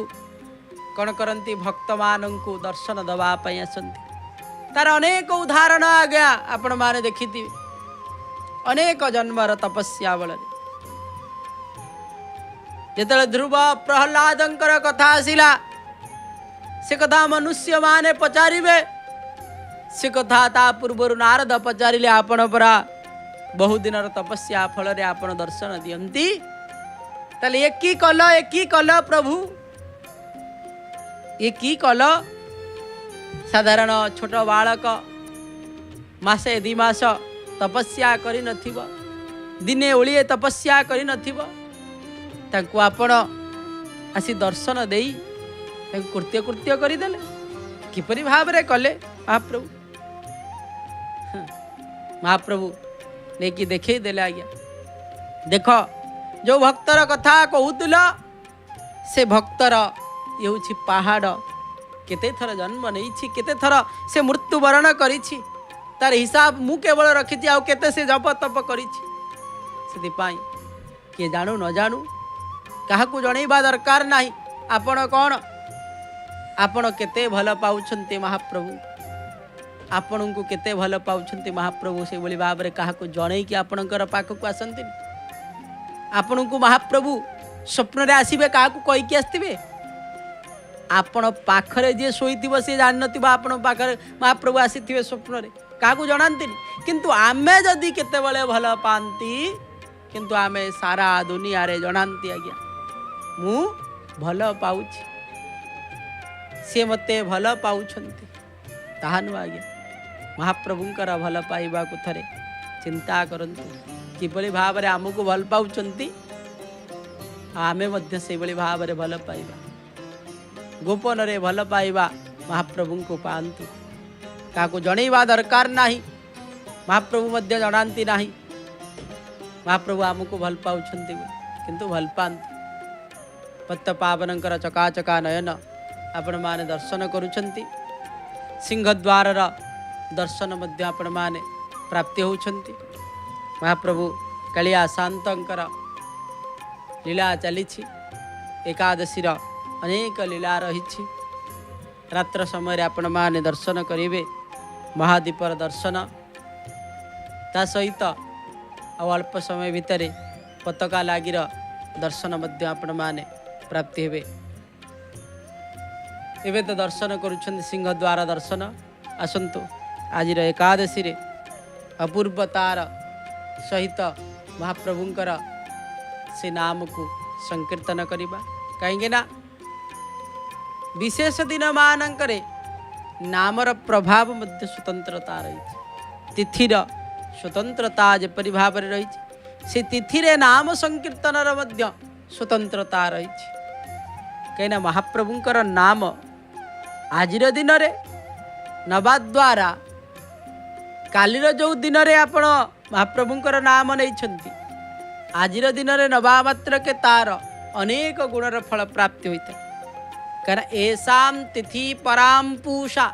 कौन करती भक्त मानू दर्शन दवाई आसती। तार अनेक उदाहरण आज्ञा आपण माने देखिथिबे। अनेक जन्मर तपस्या बलरे जेतले ध्रुव प्रहलादंकर कथा आसिला से कथा मनुष्य माने पचारिबे। से कथा ता पूर्वर नारद पचारिले आपण परा बहु दिनर तपस्या फल रे आपण दर्शन दियंती। ताले एक ही कल प्रभु एक ही कल। साधारण छोट बालक मासे दी मास तपस्या करि नथिबो दिने ओलिए तपस्या करि नथिबो तांको आपण आसी दर्शन देई तांको कृत्य कृत्य करि देले। किपरि भाव रे कले महाप्रभु। महाप्रभु लेकिन देखे देले आज्ञा। देख जो भक्तर कथा कहूल से भक्तर ये हूँ पहाड़ केते थर जन्म नहीं केते थर से मृत्युवरण करिछि तार हिसाब मु केवल रखी आउ केते से जप तप करिछि। सेतिपाई किए जानू न जानू काहाकू जणैबा दरकार नाही। आपण कौन आपण केते भल पाउछन्ते महाप्रभु। आपण को केते भल पाउछन्ते महाप्रभु से बोली भाव रे काहाकू जणै कि आपणकर पाखकू आसन्ति। आपण को महाप्रभु स्वप्न रे आसीबे काहाकू कहि कि आस्तिबे। आपण पाखरे जे सोईथिबो से जान नथिबो आपण पाखरे महाप्रभु आसीथिबे स्वप्न रे काहाकू जणांतिनि। किंतु आमे जदि केते बेले भल पांती किंतु आमे सारा दुनिया रे जणांती आज्ञा मु भल पाउछि से मते भल पाउछन्ति ताहानु आज्ञा। महाप्रभुंकर भल पाइबा को थरे चिंता करंतु किपरि भाव रे आमको भल पाउछन्ति आमे मध्य से बली भाव रे भल पाइबा। गोपन रे भल पाइबा महाप्रभु को पांतु काको जणैबा दरकार नाही। महाप्रभु मध्य जणांती नाही। महाप्रभु आमको भल पाउछन्ति किंतु भल पांतु। पत्त पावनंकर चकाचका नयन आपण माने दर्शन करुछन्ति। सिंहद्वार दर्शन मध्य आपण माने प्राप्ति होउछन्ति। महाप्रभु कालिया शांतंकर लीला चलीछि। एकादशी अनेक लीला रही। रात्र समय आपण माने दर्शन करिवे महादीपर दर्शन ता सहित अल्प समय भितर पताका लागिर दर्शन मध्य आपण माने प्राप्ति हेबे। एबे तो दर्शन करुछन्ति सिंहद्वार दर्शन। आसंतु आज एकादशी रे अपूर्वतार सहित महाप्रभुंकर से नाम को संकीर्तन करिबा। कहीं ना विशेष दिन मानकरे नामर प्रभाव मध्य स्वतंत्रता रही। तिथिर स्वतंत्रता जेपरि भाव रही से तिथि रे नाम संकीर्तन मध्य स्वतंत्रता रही। कहीं महाप्रभुंकर नाम आज दिन रे नवा द्वारा कालीर जो दिन रे आपण महाप्रभुंकर नाम नहीं आजिर दिन रे नवा मात्र के तार अनेक गुणर फल प्राप्ति होता कारण ऐसाम तिथि पराम पूषा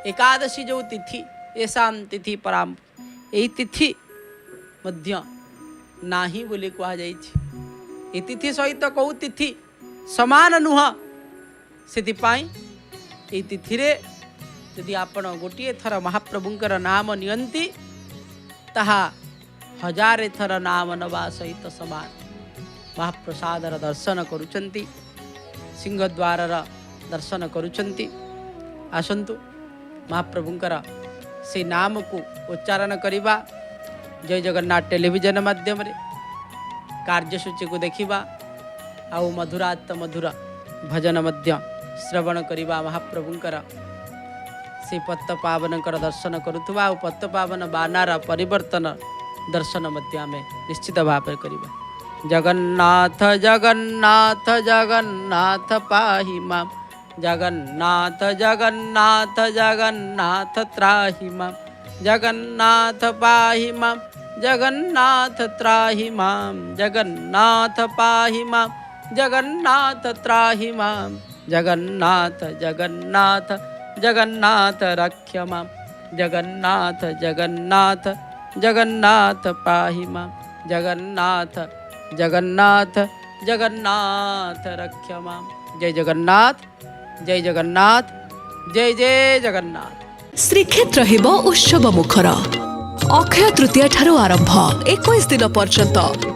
एकादशी जो तिथि ऐसाम तिथि पराम यही तिथि मध्य नाही बोली कह जाइए तिथि सहित कौ तिथि समान नुह से तिथि रे यदि आपण गोटे थर महाप्रभुंकर नाम नियंती ताहा हजारे थर नाम नवा सहित समान महाप्रसादर दर्शन करुचंती सिंहद्वारर दर्शन करुचंती आसंतु महाप्रभुंकर से नाम को उच्चारण करिबा जय जगन्नाथ टेलीविजन माध्यम रे कार्यसूची को देखिबा आउ मधुरात मधुर भजन मध्य श्रवण करिबा महाप्रभुंकर से पत्त पावनकर दर्शन करुथुबा आ पत्त पावन बानार परिवर्तन दर्शन मध्य आमे निश्चित भाव करिबा। जगन्नाथ जगन्नाथ जगन्नाथ पाहि माम जगन्नाथ जगन्नाथ जगन्नाथ त्राहि माम जगन्नाथ पाहि माम जगन्नाथ त्राहि माम जगन्नाथ पाहि माम जगन्नाथ त्राहि माम जगन्नाथ जगन्नाथ जगन्नाथ रक्ष माम जगन्नाथ जगन्नाथ जगन्नाथ पाहि माम जगन्नाथ जगन्नाथ जगन्नाथ रक्ष माम। जय जगन्नाथ जय जगन्नाथ जय जय जगन्नाथ। श्रीक्षेत्र हेब उत्सव मुखर अक्षय तृतीया ठारू आरंभ 21 दिन पर्यंत।